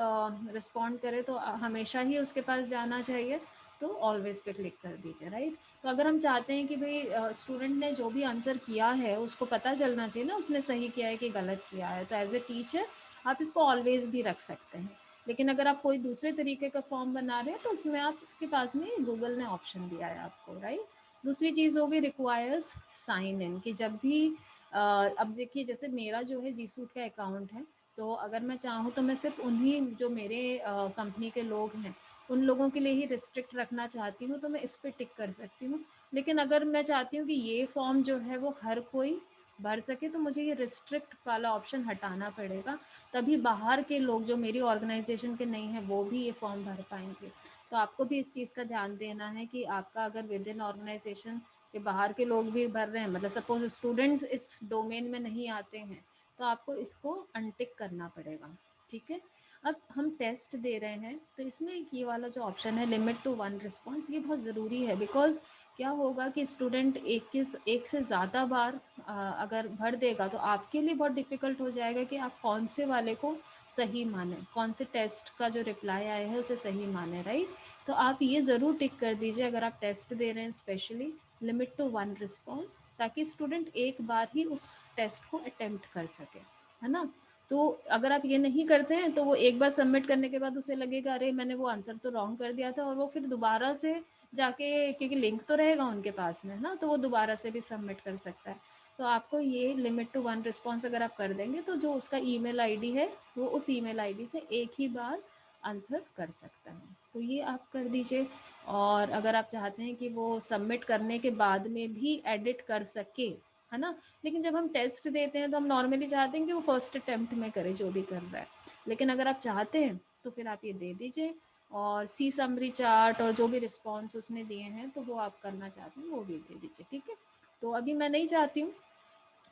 रिस्पॉन्ड करे तो हमेशा ही उसके पास जाना चाहिए, तो ऑलवेज पे क्लिक कर दीजिए, राइट। तो अगर हम चाहते हैं कि भाई स्टूडेंट ने जो भी आंसर किया है उसको पता चलना चाहिए ना, उसने सही किया है कि गलत किया है, तो एज ए टीचर आप इसको ऑलवेज भी रख सकते हैं। लेकिन अगर आप कोई दूसरे तरीके का फॉर्म बना रहे हैं तो उसमें आपके पास में गूगल ने ऑप्शन दिया है आपको, राइट। दूसरी चीज़ होगी रिक्वायर्स साइन इन, कि जब भी अब देखिए, जैसे मेरा जो है जी सूट का अकाउंट है, तो अगर मैं चाहूँ तो मैं सिर्फ उन्हीं जो मेरे कंपनी के लोग हैं उन लोगों के लिए ही रिस्ट्रिक्ट रखना चाहती हूँ, तो मैं इस पर टिक कर सकती हूँ। लेकिन अगर मैं चाहती हूँ कि ये फॉर्म जो है वो हर कोई भर सके, तो मुझे ये रिस्ट्रिक्ट वाला ऑप्शन हटाना पड़ेगा, तभी बाहर के लोग जो मेरी ऑर्गेनाइजेशन के नहीं हैं वो भी ये फॉर्म भर पाएंगे। तो आपको भी इस चीज़ का ध्यान देना है कि आपका अगर विद इन ऑर्गेनाइजेशन के बाहर के लोग भी भर रहे हैं, मतलब सपोज स्टूडेंट्स इस डोमेन में नहीं आते हैं, तो आपको इसको अनटिक करना पड़ेगा, ठीक है। अब हम टेस्ट दे रहे हैं तो इसमें ये वाला जो ऑप्शन है लिमिट टू वन रिस्पॉन्स, ये बहुत ज़रूरी है। बिकॉज क्या होगा कि स्टूडेंट एक से ज़्यादा बार अगर भर देगा तो आपके लिए बहुत डिफ़िकल्ट हो जाएगा कि आप कौन से वाले को सही माने, कौन से टेस्ट का जो रिप्लाई आया है उसे सही माने, राइट। तो आप ये ज़रूर टिक कर दीजिए अगर आप टेस्ट दे रहे हैं specially limit to one response, ताकि स्टूडेंट एक बार ही उस टेस्ट को अटेम्प्ट कर सके, है ना। तो अगर आप ये नहीं करते हैं तो वो एक बार सबमिट करने के बाद उसे लगेगा अरे मैंने वो आंसर तो रॉन्ग कर दिया था, और वो फिर दोबारा से जाके, क्योंकि लिंक तो रहेगा उनके पास में ना, तो वो दोबारा से भी सबमिट कर सकता है। तो आपको ये लिमिट टू वन रिस्पॉन्स अगर आप कर देंगे तो जो उसका ईमेल आईडी है वो उस ईमेल आईडी से एक ही बार आंसर कर सकता है। तो ये आप कर दीजिए। और अगर आप चाहते हैं कि वो सबमिट करने के बाद में भी एडिट कर सके, है ना, लेकिन जब हम टेस्ट देते हैं तो हम नॉर्मली चाहते हैं कि वो फर्स्ट अटेम्प्ट में करे जो भी कर रहा है। लेकिन अगर आप चाहते हैं तो फिर आप ये दे दीजिए, और सी समरी चार्ट और जो भी रिस्पॉन्स उसने दिए हैं तो वो आप करना चाहते हैं वो भी दे दीजिए, ठीक है। तो अभी मैं नहीं चाहती हूँ,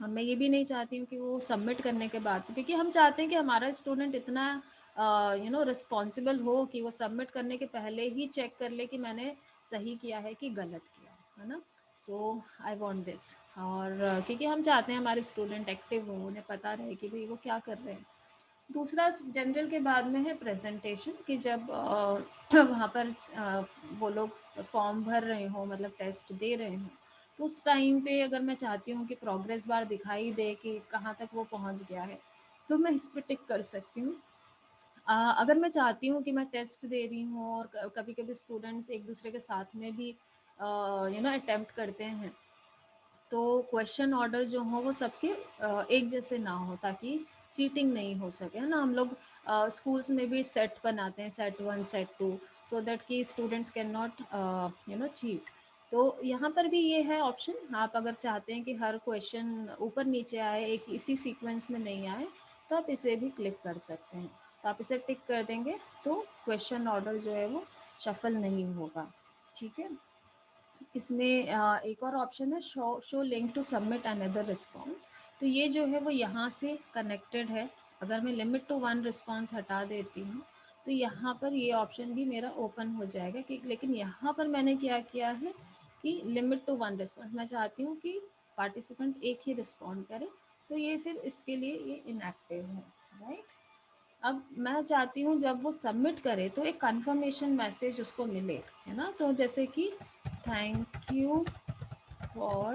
मैं ये भी नहीं चाहती हूँ कि वो सबमिट करने के बाद, क्योंकि हम चाहते हैं कि हमारा स्टूडेंट इतना रिस्पॉन्सिबल हो कि वो सबमिट करने के पहले ही चेक कर ले कि मैंने सही किया है कि गलत किया है ना। सो आई वॉन्ट दिस। और क्योंकि हम चाहते हैं हमारे स्टूडेंट एक्टिव हो, उन्हें पता रहे कि भाई वो क्या कर रहे हैं। दूसरा जनरल के बाद में है प्रेजेंटेशन, कि जब वहाँ पर वो लोग फॉर्म भर रहे हो, मतलब टेस्ट दे रहे हो, तो उस टाइम पे अगर मैं चाहती हूँ कि प्रोग्रेस बार दिखाई दे कि कहाँ तक वो पहुँच गया है, तो मैं इस पर टिक कर सकती हूँ। अगर मैं चाहती हूँ कि मैं टेस्ट दे रही हूँ और कभी कभी स्टूडेंट्स एक दूसरे के साथ में भी अटेम्प्ट करते हैं, तो क्वेश्चन ऑर्डर जो हो वो सबके एक जैसे ना हो, ताकि चीटिंग नहीं हो सके, है ना। हम लोग स्कूल्स में भी सेट बनाते हैं, set one set two, so that कि स्टूडेंट्स कैन नॉट चीट। तो यहाँ पर भी ये है ऑप्शन, आप अगर चाहते हैं कि हर क्वेश्चन ऊपर नीचे आए, एक इसी सीक्वेंस में नहीं आए, तो आप इसे भी क्लिक कर सकते हैं। तो आप इसे टिक कर देंगे तो क्वेश्चन ऑर्डर जो है वो शफल नहीं होगा, ठीक है। इसमें एक और ऑप्शन है show link to submit another response. तो ये जो है वो यहाँ से कनेक्टेड है। अगर मैं लिमिट टू वन रिस्पॉन्स हटा देती हूँ तो यहाँ पर ये ऑप्शन भी मेरा ओपन हो जाएगा, कि लेकिन यहाँ पर मैंने क्या किया है कि लिमिट टू वन रिस्पॉन्स, मैं चाहती हूँ कि पार्टिसिपेंट एक ही रिस्पॉन्ड करे, तो ये फिर इसके लिए ये इनएक्टिव है, राइट। अब मैं चाहती हूँ जब वो सबमिट करे तो एक कंफर्मेशन मैसेज उसको मिले, है ना। तो जैसे कि thank you for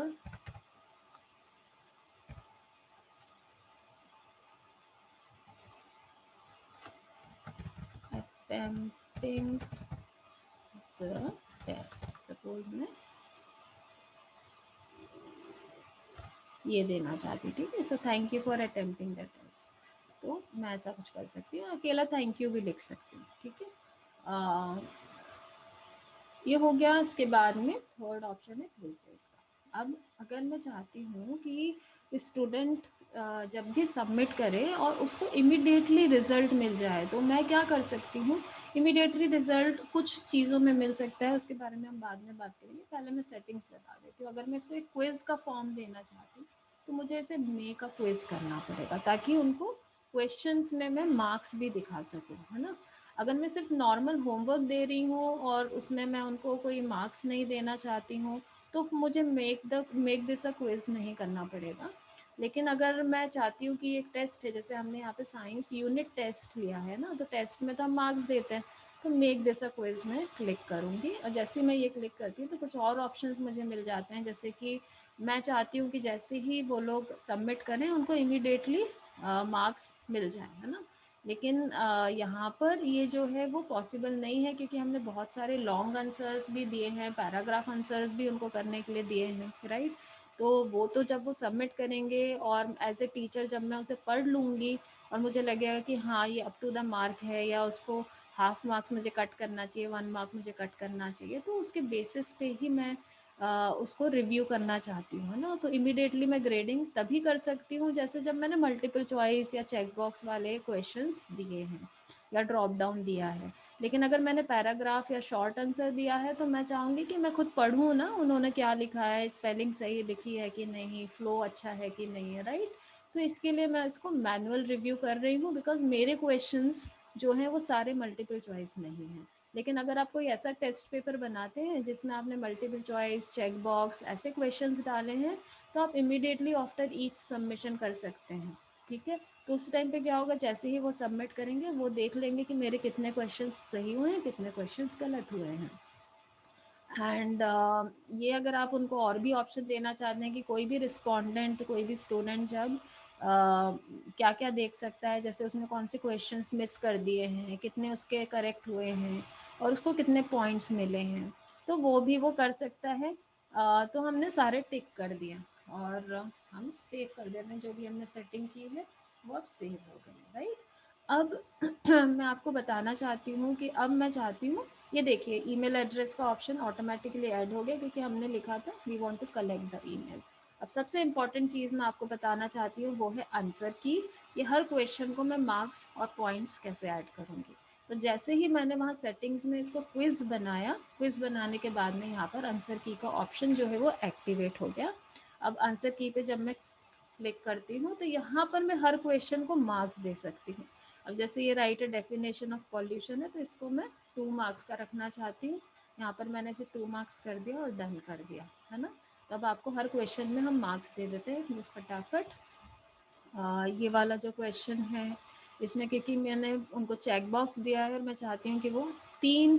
attempting the test, suppose मैं ये देना चाहती, ठीक है। So thank you for attempting the test, तो मैं ऐसा कुछ कर सकती हूँ, अकेला थैंक यू भी लिख सकती हूँ, ठीक है। ये हो गया। इसके बाद में थर्ड ऑप्शन है क्विज़ेस का। अब अगर मैं चाहती हूँ कि स्टूडेंट जब भी सबमिट करे और उसको इमिडिएटली रिजल्ट मिल जाए, तो मैं क्या कर सकती हूँ। इमिडिएटली रिजल्ट कुछ चीज़ों में मिल सकता है, उसके बारे में हम बाद में बात करेंगे, पहले मैं सेटिंग्स बता देती हूँ। अगर मैं इसको एक क्विज़ का फॉर्म देना चाहती हूँ तो मुझे इसे मेक अ क्विज़ करना पड़ेगा, ताकि उनको क्वेश्चंस में मैं मार्क्स भी दिखा सकूँ, है ना। अगर मैं सिर्फ नॉर्मल होमवर्क दे रही हूँ और उसमें मैं उनको कोई मार्क्स नहीं देना चाहती हूँ, तो मुझे मेक दिस अ क्विज नहीं करना पड़ेगा। लेकिन अगर मैं चाहती हूँ कि एक टेस्ट है, जैसे हमने यहाँ पे साइंस यूनिट टेस्ट लिया है ना, तो टेस्ट में तो हम मार्क्स देते हैं, तो मेक दिस अ क्विज में क्लिक करूँगी, और जैसे ही मैं ये क्लिक करती हूँ तो कुछ और ऑप्शंस मुझे मिल जाते हैं। जैसे कि मैं चाहती हूँ कि जैसे ही वो लोग सबमिट करें उनको इमीडिएटली मार्क्स मिल जाए, है ना। लेकिन यहाँ पर ये जो है वो पॉसिबल नहीं है, क्योंकि हमने बहुत सारे लॉन्ग आंसर्स भी दिए हैं, पैराग्राफ आंसर्स भी उनको करने के लिए दिए हैं, राइट। तो वो तो जब वो सबमिट करेंगे और एज ए टीचर जब मैं उसे पढ़ लूँगी और मुझे लगेगा कि हाँ ये अप टू द मार्क है, या उसको हाफ मार्क्स मुझे कट करना चाहिए, वन मार्क मुझे कट करना चाहिए, तो उसके बेसिस पे ही मैं उसको रिव्यू करना चाहती हूँ, है ना। तो इमीडिएटली मैं ग्रेडिंग तभी कर सकती हूँ जैसे जब मैंने मल्टीपल चॉइस या चेक बॉक्स वाले क्वेश्चंस दिए हैं या ड्रॉप डाउन दिया है। लेकिन अगर मैंने पैराग्राफ या शॉर्ट आंसर दिया है तो मैं चाहूँगी कि मैं खुद पढ़ूँ ना, उन्होंने क्या लिखा है, स्पेलिंग सही लिखी है कि नहीं, फ्लो अच्छा है कि नहीं है, राइट। तो इसके लिए मैं इसको मैनुअल रिव्यू कर रही हूँ, बिकॉज मेरे क्वेश्चंस जो हैं वो सारे मल्टीपल चॉइस नहीं हैं। लेकिन अगर आप कोई ऐसा टेस्ट पेपर बनाते हैं जिसमें आपने मल्टीपल चॉइस, चेक बॉक्स ऐसे क्वेश्चंस डाले हैं, तो आप इमीडिएटली आफ्टर ईच सबमिशन कर सकते हैं। ठीक है, तो उस टाइम पे क्या होगा, जैसे ही वो सबमिट करेंगे वो देख लेंगे कि मेरे कितने क्वेश्चंस सही हुए हैं, कितने क्वेश्चंस गलत हुए हैं। एंड ये अगर आप उनको और भी ऑप्शन देना चाहते हैं कि कोई भी रिस्पोंडेंट, कोई भी स्टूडेंट जब क्या क्या देख सकता है, जैसे उसने कौन से क्वेश्चंस मिस कर दिए हैं, कितने उसके करेक्ट हुए हैं और उसको कितने पॉइंट्स मिले हैं, तो वो भी वो कर सकता है। तो हमने सारे टिक कर दिए और हम सेव कर देते हैं, जो भी हमने सेटिंग की है वो अब सेव हो गई, राइट। अब मैं आपको बताना चाहती हूँ कि अब मैं चाहती हूँ, ये देखिए ईमेल एड्रेस का ऑप्शन ऑटोमेटिकली ऐड हो गया क्योंकि हमने लिखा था we want to collect the email. अब सबसे इम्पॉर्टेंट चीज़ मैं आपको बताना चाहती हूँ वो है आंसर की। ये हर क्वेश्चन को मैं मार्क्स और पॉइंट्स कैसे ऐड करूँगी। तो जैसे ही मैंने वहाँ सेटिंग्स में इसको क्विज बनाया, क्विज बनाने के बाद में यहाँ पर आंसर की का ऑप्शन जो है वो एक्टिवेट हो गया। अब आंसर की पे जब मैं क्लिक करती हूँ तो यहाँ पर मैं हर क्वेश्चन को मार्क्स दे सकती हूँ। अब जैसे ये right a definition of pollution है, तो इसको मैं 2 मार्क्स का रखना चाहती हूँ। यहाँ पर मैंने इसे 2 मार्क्स कर दिया और डन कर दिया, है ना। तब आपको हर क्वेश्चन में हम मार्क्स दे देते हैं फटाफट। ये वाला जो क्वेश्चन है इसमें क्योंकि मैंने उनको चेक बॉक्स दिया है और मैं चाहती हूँ कि वो 3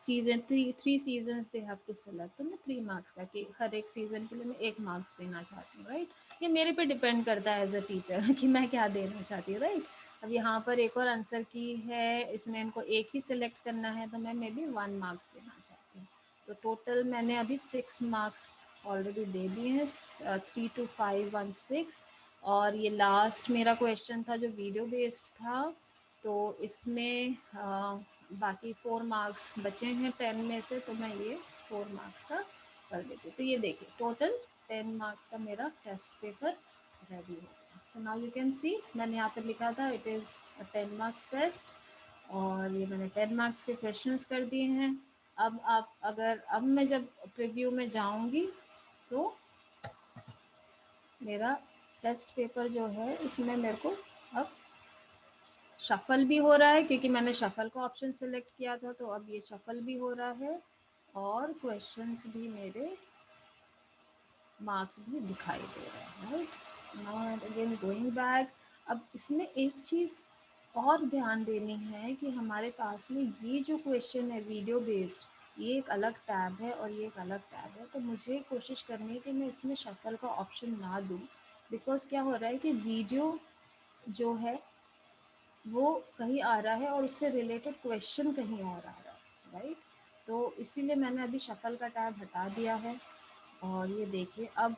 चीज़ें, three seasons they have to select, तो मैं 3 मार्क्स का कि हर एक सीज़न के लिए मैं 1 मार्क्स देना चाहती हूँ, राइट। ये मेरे पे डिपेंड करता है एज अ टीचर कि मैं क्या देना चाहती हूँ, राइट। अब यहाँ पर एक और आंसर की है, इसमें इनको एक ही सिलेक्ट करना है तो मैं मे बी 1 मार्क्स देना चाहती हूँ। तो टोटल मैंने अभी 6 मार्क्स ऑलरेडी दे दिए हैं, 3 to 5 1 6। और ये लास्ट मेरा क्वेश्चन था जो वीडियो बेस्ड था, तो इसमें बाकी 4 मार्क्स बचे हैं 10 में से, तो मैं ये 4 मार्क्स का कर देती हूँ। तो ये देखिए टोटल 10 मार्क्स का मेरा टेस्ट पेपर रेडी हो गया। So now you can see मैंने यहाँ पर लिखा था it is a 10 marks test, और ये मैंने 10 मार्क्स के क्वेश्चंस कर दिए हैं। अब आप अगर अब मैं जब प्रीव्यू में जाऊँगी तो मेरा टेस्ट पेपर जो है इसमें मेरे को अब शफल भी हो रहा है क्योंकि मैंने शफल का ऑप्शन सेलेक्ट किया था, तो अब ये शफल भी हो रहा है और क्वेश्चंस भी मेरे मार्क्स भी दिखाई दे रहे हैं, right. Now again going back. अब इसमें एक चीज़ और ध्यान देनी है कि हमारे पास में ये जो क्वेश्चन है वीडियो बेस्ड, ये एक अलग टैब है और ये एक अलग टैब है, तो मुझे कोशिश करनी है कि मैं इसमें शफल का ऑप्शन ना दूँ। बिकॉज क्या हो रहा है कि वीडियो जो है वो कहीं आ रहा है और उससे रिलेटेड क्वेश्चन कहीं और आ रहा है, राइट। तो इसीलिए मैंने अभी शफल का टैब हटा दिया है। और ये देखिए अब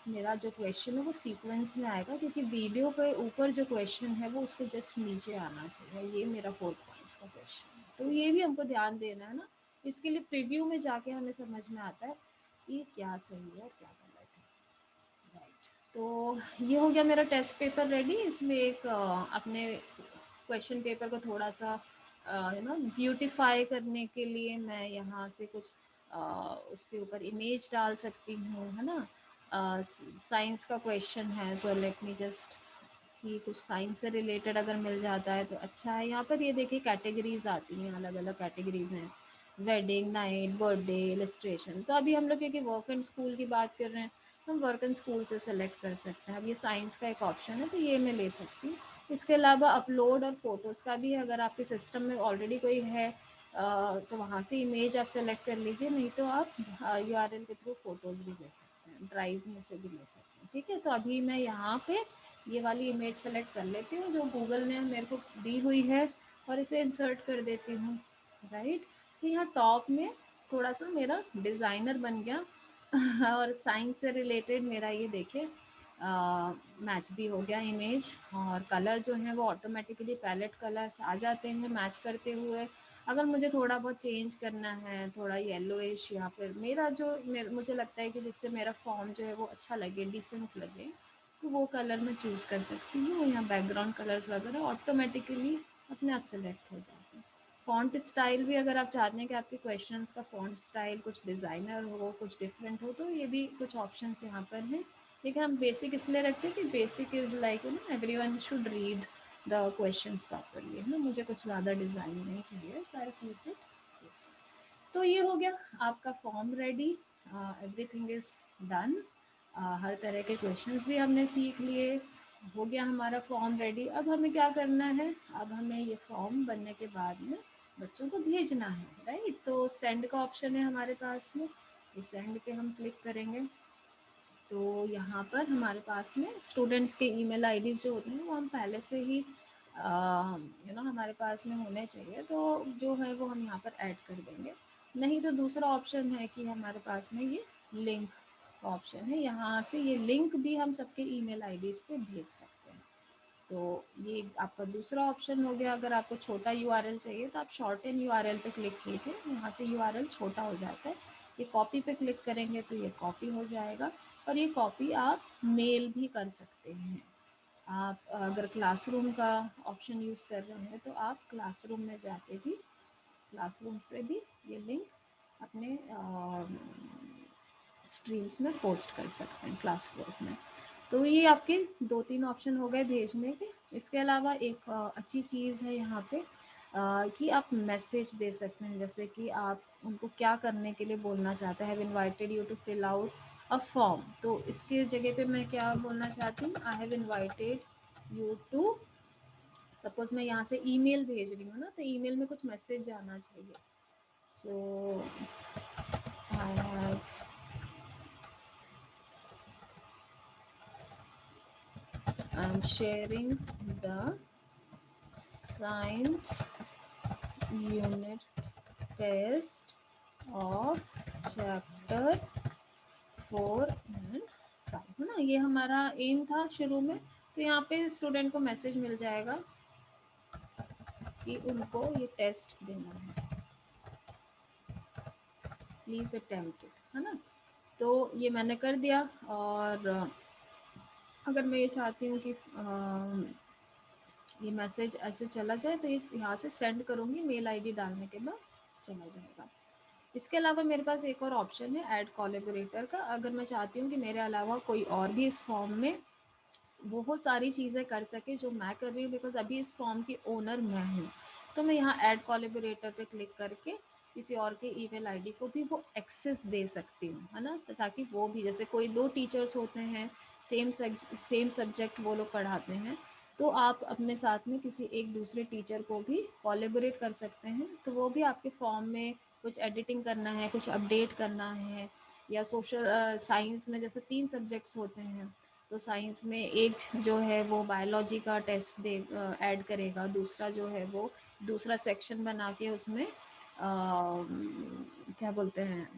मेरा जो क्वेश्चन है वो सीक्वेंस में आएगा क्योंकि वीडियो के ऊपर जो क्वेश्चन है वो उसके जस्ट नीचे आना चाहिए। ये मेरा 4 पॉइंट्स का क्वेश्चन है, तो ये भी हमको ध्यान देना है ना। इसके लिए प्रीव्यू में जाके हमें समझ में आता है कि क्या सही है और क्या गलत है, राइट। तो ये हो गया मेरा टेस्ट पेपर रेडी। इसमें एक अपने क्वेश्चन पेपर को थोड़ा सा ब्यूटीफाई करने के लिए मैं यहाँ से कुछ उसके ऊपर इमेज डाल सकती हूँ, है ना। साइंस का क्वेश्चन है, so let me just see, कुछ साइंस से रिलेटेड अगर मिल जाता है तो अच्छा है। यहाँ पर ये देखिए कैटेगरीज आती हैं, अलग अलग कैटेगरीज हैं, वेडिंग, नाइट, बर्थडे, इलस्ट्रेशन। तो अभी हम लोग क्योंकि वर्क एंड स्कूल की बात कर रहे हैं, हम वर्क एंड स्कूल से सेलेक्ट कर सकते हैं। अब ये साइंस का एक ऑप्शन है तो ये मैं ले सकती हूँ। इसके अलावा अपलोड और फोटोज़ का भी है, अगर आपके सिस्टम में ऑलरेडी कोई है तो वहाँ से इमेज आप सेलेक्ट कर लीजिए, नहीं तो आप URL के थ्रू फ़ोटोज़ भी ले सकते हैं, ड्राइव में से भी ले सकते हैं, ठीक है। तो अभी मैं यहाँ पे ये वाली इमेज सेलेक्ट कर लेती हूँ जो गूगल ने मेरे को दी हुई है और इसे इंसर्ट कर देती हूँ, राइट। तो यहाँ टॉप में थोड़ा सा मेरा डिज़ाइनर बन गया और साइंस से रिलेटेड मेरा ये देखिए मैच भी हो गया इमेज, और कलर जो है वो ऑटोमेटिकली पैलेट कलर्स आ जाते हैं मैच करते हुए। अगर मुझे थोड़ा बहुत चेंज करना है, थोड़ा येलोइश, या फिर मेरा जो मुझे लगता है कि जिससे मेरा फॉर्म जो है वो अच्छा लगे, डिसेंट लगे, तो वो कलर मैं चूज़ कर सकती हूँ। यहाँ बैकग्राउंड कलर्स वगैरह ऑटोमेटिकली अपने आप सेलेक्ट हो जाते हैं। फ़ॉन्ट स्टाइल भी अगर आप चाहते हैं कि आपके क्वेश्चंस का फ़ॉन्ट स्टाइल कुछ डिज़ाइनर हो, कुछ डिफरेंट हो, तो ये भी कुछ ऑप्शंस यहाँ पर हैं। लेकिन हम बेसिक इसलिए रखते हैं कि basic is like everyone should read the questions properly, है ना, मुझे कुछ ज़्यादा डिज़ाइन नहीं चाहिए, सो आई कीप इट। तो ये हो गया आपका form ready, everything is done. हर तरह के क्वेश्चंस भी हमने सीख लिए, हो गया हमारा फॉर्म रेडी। अब हमें क्या करना है, अब हमें ये फॉर्म बनने के बाद में बच्चों को भेजना है, राइट। तो सेंड का ऑप्शन है हमारे पास में, ये सेंड पे हम क्लिक करेंगे तो यहाँ पर हमारे पास में स्टूडेंट्स के ईमेल आईडीज़ जो होते हैं वो हम पहले से ही हमारे पास में होने चाहिए, तो जो है वो हम यहाँ पर ऐड कर देंगे। नहीं तो दूसरा ऑप्शन है कि हमारे पास में ये लिंक का ऑप्शन है, यहाँ से ये लिंक भी हम सबके ईमेल आईडीज़ पे भेज सकते हैं। तो ये आपका दूसरा ऑप्शन हो गया। अगर आपको छोटा यूआरएल चाहिए तो आप शॉर्टन यूआरएल पे क्लिक कीजिए, यहाँ से यूआरएल छोटा हो जाता है। ये कॉपी पे क्लिक करेंगे तो ये कॉपी हो जाएगा, और ये कॉपी आप मेल भी कर सकते हैं। आप अगर क्लासरूम का ऑप्शन यूज़ कर रहे हैं तो आप क्लासरूम में जाके भी, क्लासरूम से भी ये लिंक अपने स्ट्रीम्स में पोस्ट कर सकते हैं क्लास ग्रुप में। तो ये आपके 2-3 ऑप्शन हो गए भेजने के। इसके अलावा एक अच्छी चीज़ है यहाँ पे कि आप मैसेज दे सकते हैं, जैसे कि आप उनको क्या करने के लिए बोलना चाहते हैं। Have invited you to fill out a form, तो इसके जगह पे मैं क्या बोलना चाहती हूँ, I have invited you to, suppose मैं यहाँ से ईमेल भेज रही हूँ ना, तो ईमेल में कुछ मैसेज जाना चाहिए। So I have I'm sharing the science unit test of chapter 4 and 5, है ना। ये हमारा एम था शुरू में। तो यहाँ पे स्टूडेंट को मैसेज मिल जाएगा कि उनको ये टेस्ट देना है, प्लीज़ अटेम्प्ट इट, है ना। तो ये मैंने कर दिया। और अगर मैं ये चाहती हूँ कि ये मैसेज ऐसे चला जाए तो ये यहाँ से सेंड करूँगी, मेल आईडी डालने के बाद चला जाएगा। इसके अलावा मेरे पास एक और ऑप्शन है ऐड कोलैबोरेटर का। अगर मैं चाहती हूँ कि मेरे अलावा कोई और भी इस फॉर्म में बहुत सारी चीज़ें कर सके जो मैं कर रही हूँ, बिकॉज अभी इस फॉर्म की ओनर मैं हूँ, तो मैं यहाँ ऐड कोलैबोरेटर पे क्लिक करके किसी और के ईमेल आईडी को भी वो एक्सेस दे सकती हूँ, है ना। तो ताकि वो भी, जैसे कोई 2 टीचर्स होते हैं, सेम सब्जेक्ट वो लोग पढ़ाते हैं, तो आप अपने साथ में किसी एक दूसरे टीचर को भी कोलैबोरेट कर सकते हैं। तो वो भी आपके फॉर्म में कुछ एडिटिंग करना है, कुछ अपडेट करना है, या सोशल साइंस में जैसे 3 सब्जेक्ट्स होते हैं, तो साइंस में एक जो है वो बायोलॉजी का टेस्ट दे ऐड करेगा, दूसरा जो है वो दूसरा सेक्शन बना के उसमें क्या बोलते हैं,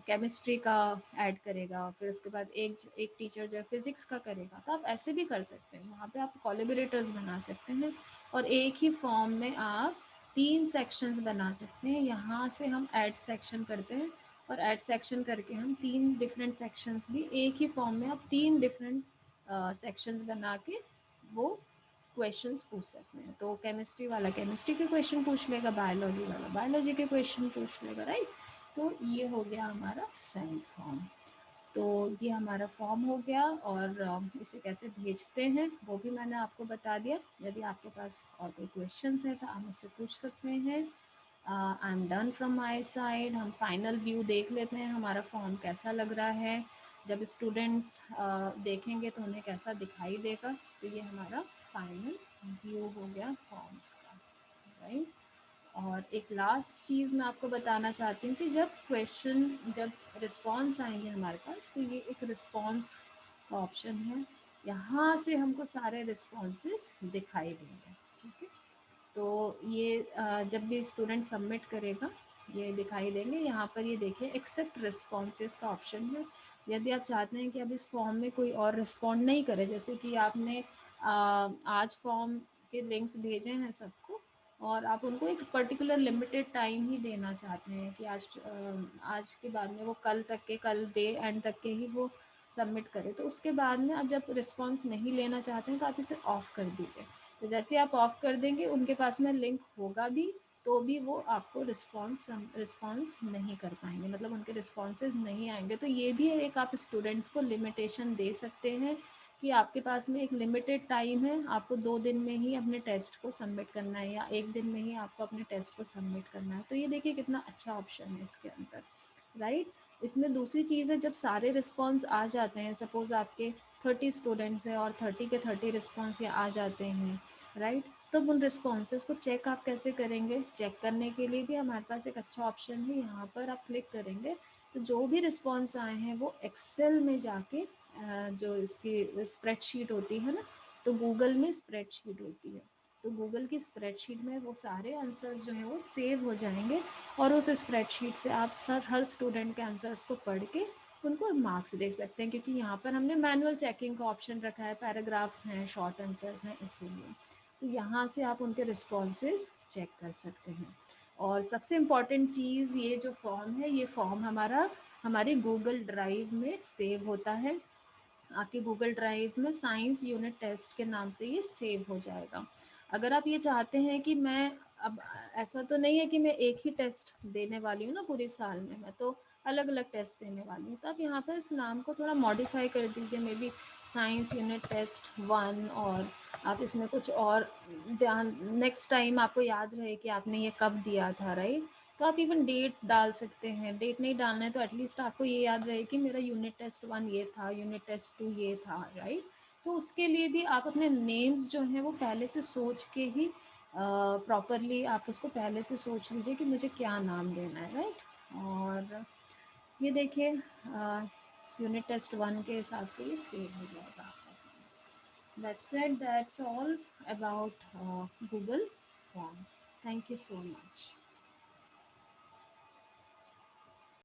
केमिस्ट्री का ऐड करेगा, फिर उसके बाद एक एक टीचर जो है फिज़िक्स का करेगा। तो आप ऐसे भी कर सकते हैं, वहाँ पे आप कोलैबोरेटर्स बना सकते हैं, और एक ही फॉर्म में आप 3 सेक्शंस बना सकते हैं। यहाँ से हम ऐड सेक्शन करते हैं, और ऐड सेक्शन करके हम 3 डिफरेंट सेक्शंस भी एक ही फॉर्म में आप 3 डिफरेंट सेक्शंस बना के वो क्वेश्चंस पूछ सकते हैं। तो केमिस्ट्री वाला केमिस्ट्री के क्वेश्चन पूछ लेगा, बायोलॉजी वाला बायोलॉजी के क्वेश्चन पूछ लेगा, राइट। तो ये हो गया हमारा सेंड फॉर्म। तो ये हमारा फॉर्म हो गया, और इसे कैसे भेजते हैं वो भी मैंने आपको बता दिया। यदि आपके पास और कोई क्वेश्चंस है तो आप मुझसे पूछ सकते हैं। I am done from my side. हम फाइनल व्यू देख लेते हैं हमारा फॉर्म कैसा लग रहा है। जब स्टूडेंट्स देखेंगे तो उन्हें कैसा दिखाई देगा। तो ये हमारा फाइनल व्यू हो गया फॉर्म्स का, राइट। और एक लास्ट चीज़ मैं आपको बताना चाहती हूँ कि जब रिस्पॉन्स आएंगे हमारे पास, तो ये एक रिस्पॉन्स का ऑप्शन है, यहाँ से हमको सारे रिस्पॉन्सेस दिखाई देंगे, ठीक है। तो ये जब भी स्टूडेंट सबमिट करेगा ये दिखाई देंगे। यहाँ पर ये देखिए एक्सेप्ट रिस्पॉन्सेस का ऑप्शन है। यदि आप चाहते हैं कि अब इस फॉर्म में कोई और रिस्पॉन्ड नहीं करे, जैसे कि आपने आज फॉर्म के लिंक्स भेजे हैं सबको, और आप उनको एक पर्टिकुलर लिमिटेड टाइम ही देना चाहते हैं कि आज के बाद में वो कल डे एंड तक के ही वो सबमिट करें, तो उसके बाद में आप जब रिस्पॉन्स नहीं लेना चाहते हैं तो आप इसे ऑफ़ कर दीजिए। तो जैसे आप ऑफ़ कर देंगे उनके पास में लिंक होगा भी, तो भी वो आपको रिस्पॉन्स नहीं कर पाएंगे, मतलब उनके रिस्पॉन्सेज नहीं आएंगे। तो ये भी एक आप स्टूडेंट्स को लिमिटेशन दे सकते हैं कि आपके पास में एक लिमिटेड टाइम है, आपको 2 दिन में ही अपने टेस्ट को सबमिट करना है या 1 दिन में ही आपको अपने टेस्ट को सबमिट करना है। तो ये देखिए कितना अच्छा ऑप्शन है इसके अंदर, राइट? इसमें दूसरी चीज़ है, जब सारे रिस्पॉन्स आ जाते हैं, सपोज़ आपके 30 स्टूडेंट्स हैं और 30 के 30 रिस्पॉन्स ये आ जाते हैं, राइट? तब उन रिस्पॉन्सेस को चेक आप कैसे करेंगे? चेक करने के लिए भी हमारे पास एक अच्छा ऑप्शन है, यहाँ पर आप क्लिक करेंगे तो जो भी रिस्पॉन्स आए हैं वो एक्सेल में जाके जो इसकी स्प्रेडशीट होती है ना, तो गूगल में स्प्रेडशीट होती है, तो गूगल की स्प्रेडशीट में वो सारे आंसर्स जो हैं वो सेव हो जाएंगे और उस स्प्रेडशीट से आप हर स्टूडेंट के आंसर्स को पढ़ के उनको मार्क्स दे सकते हैं, क्योंकि यहाँ पर हमने मैनुअल चेकिंग का ऑप्शन रखा है, पैराग्राफ्स हैं, शॉर्ट आंसर्स हैं, इसीलिए तो यहाँ से आप उनके रिस्पॉन्सेज चेक कर सकते हैं। और सबसे इम्पॉर्टेंट चीज़, ये जो फॉर्म है, ये फॉर्म हमारा हमारे गूगल ड्राइव में सेव होता है। आपके गूगल ड्राइव में साइंस यूनिट टेस्ट के नाम से ये सेव हो जाएगा। अगर आप ये चाहते हैं कि मैं अब ऐसा तो नहीं है कि मैं एक ही टेस्ट देने वाली हूँ ना पूरे साल में, मैं तो अलग अलग टेस्ट देने वाली हूँ, तो आप यहाँ पर इस नाम को थोड़ा मॉडिफाई कर दीजिए, maybe science unit test 1, और आप इसमें कुछ और ध्यान, नेक्स्ट टाइम आपको याद रहे कि आपने ये कब दिया था, राइट? तो आप इवन डेट डाल सकते हैं, डेट नहीं डालना है तो एटलीस्ट आपको ये याद रहे कि मेरा यूनिट टेस्ट 1 ये था, यूनिट टेस्ट 2 ये था, राइट? तो उसके लिए भी आप अपने नेम्स जो हैं वो पहले से सोच के ही प्रॉपरली आप उसको पहले से सोच लीजिए कि मुझे क्या नाम देना है, राइट? और ये देखिए यूनिट टेस्ट 1 के हिसाब से ये सेव हो जाएगा आपका। That's it, that's all about Google form. Thank you so much.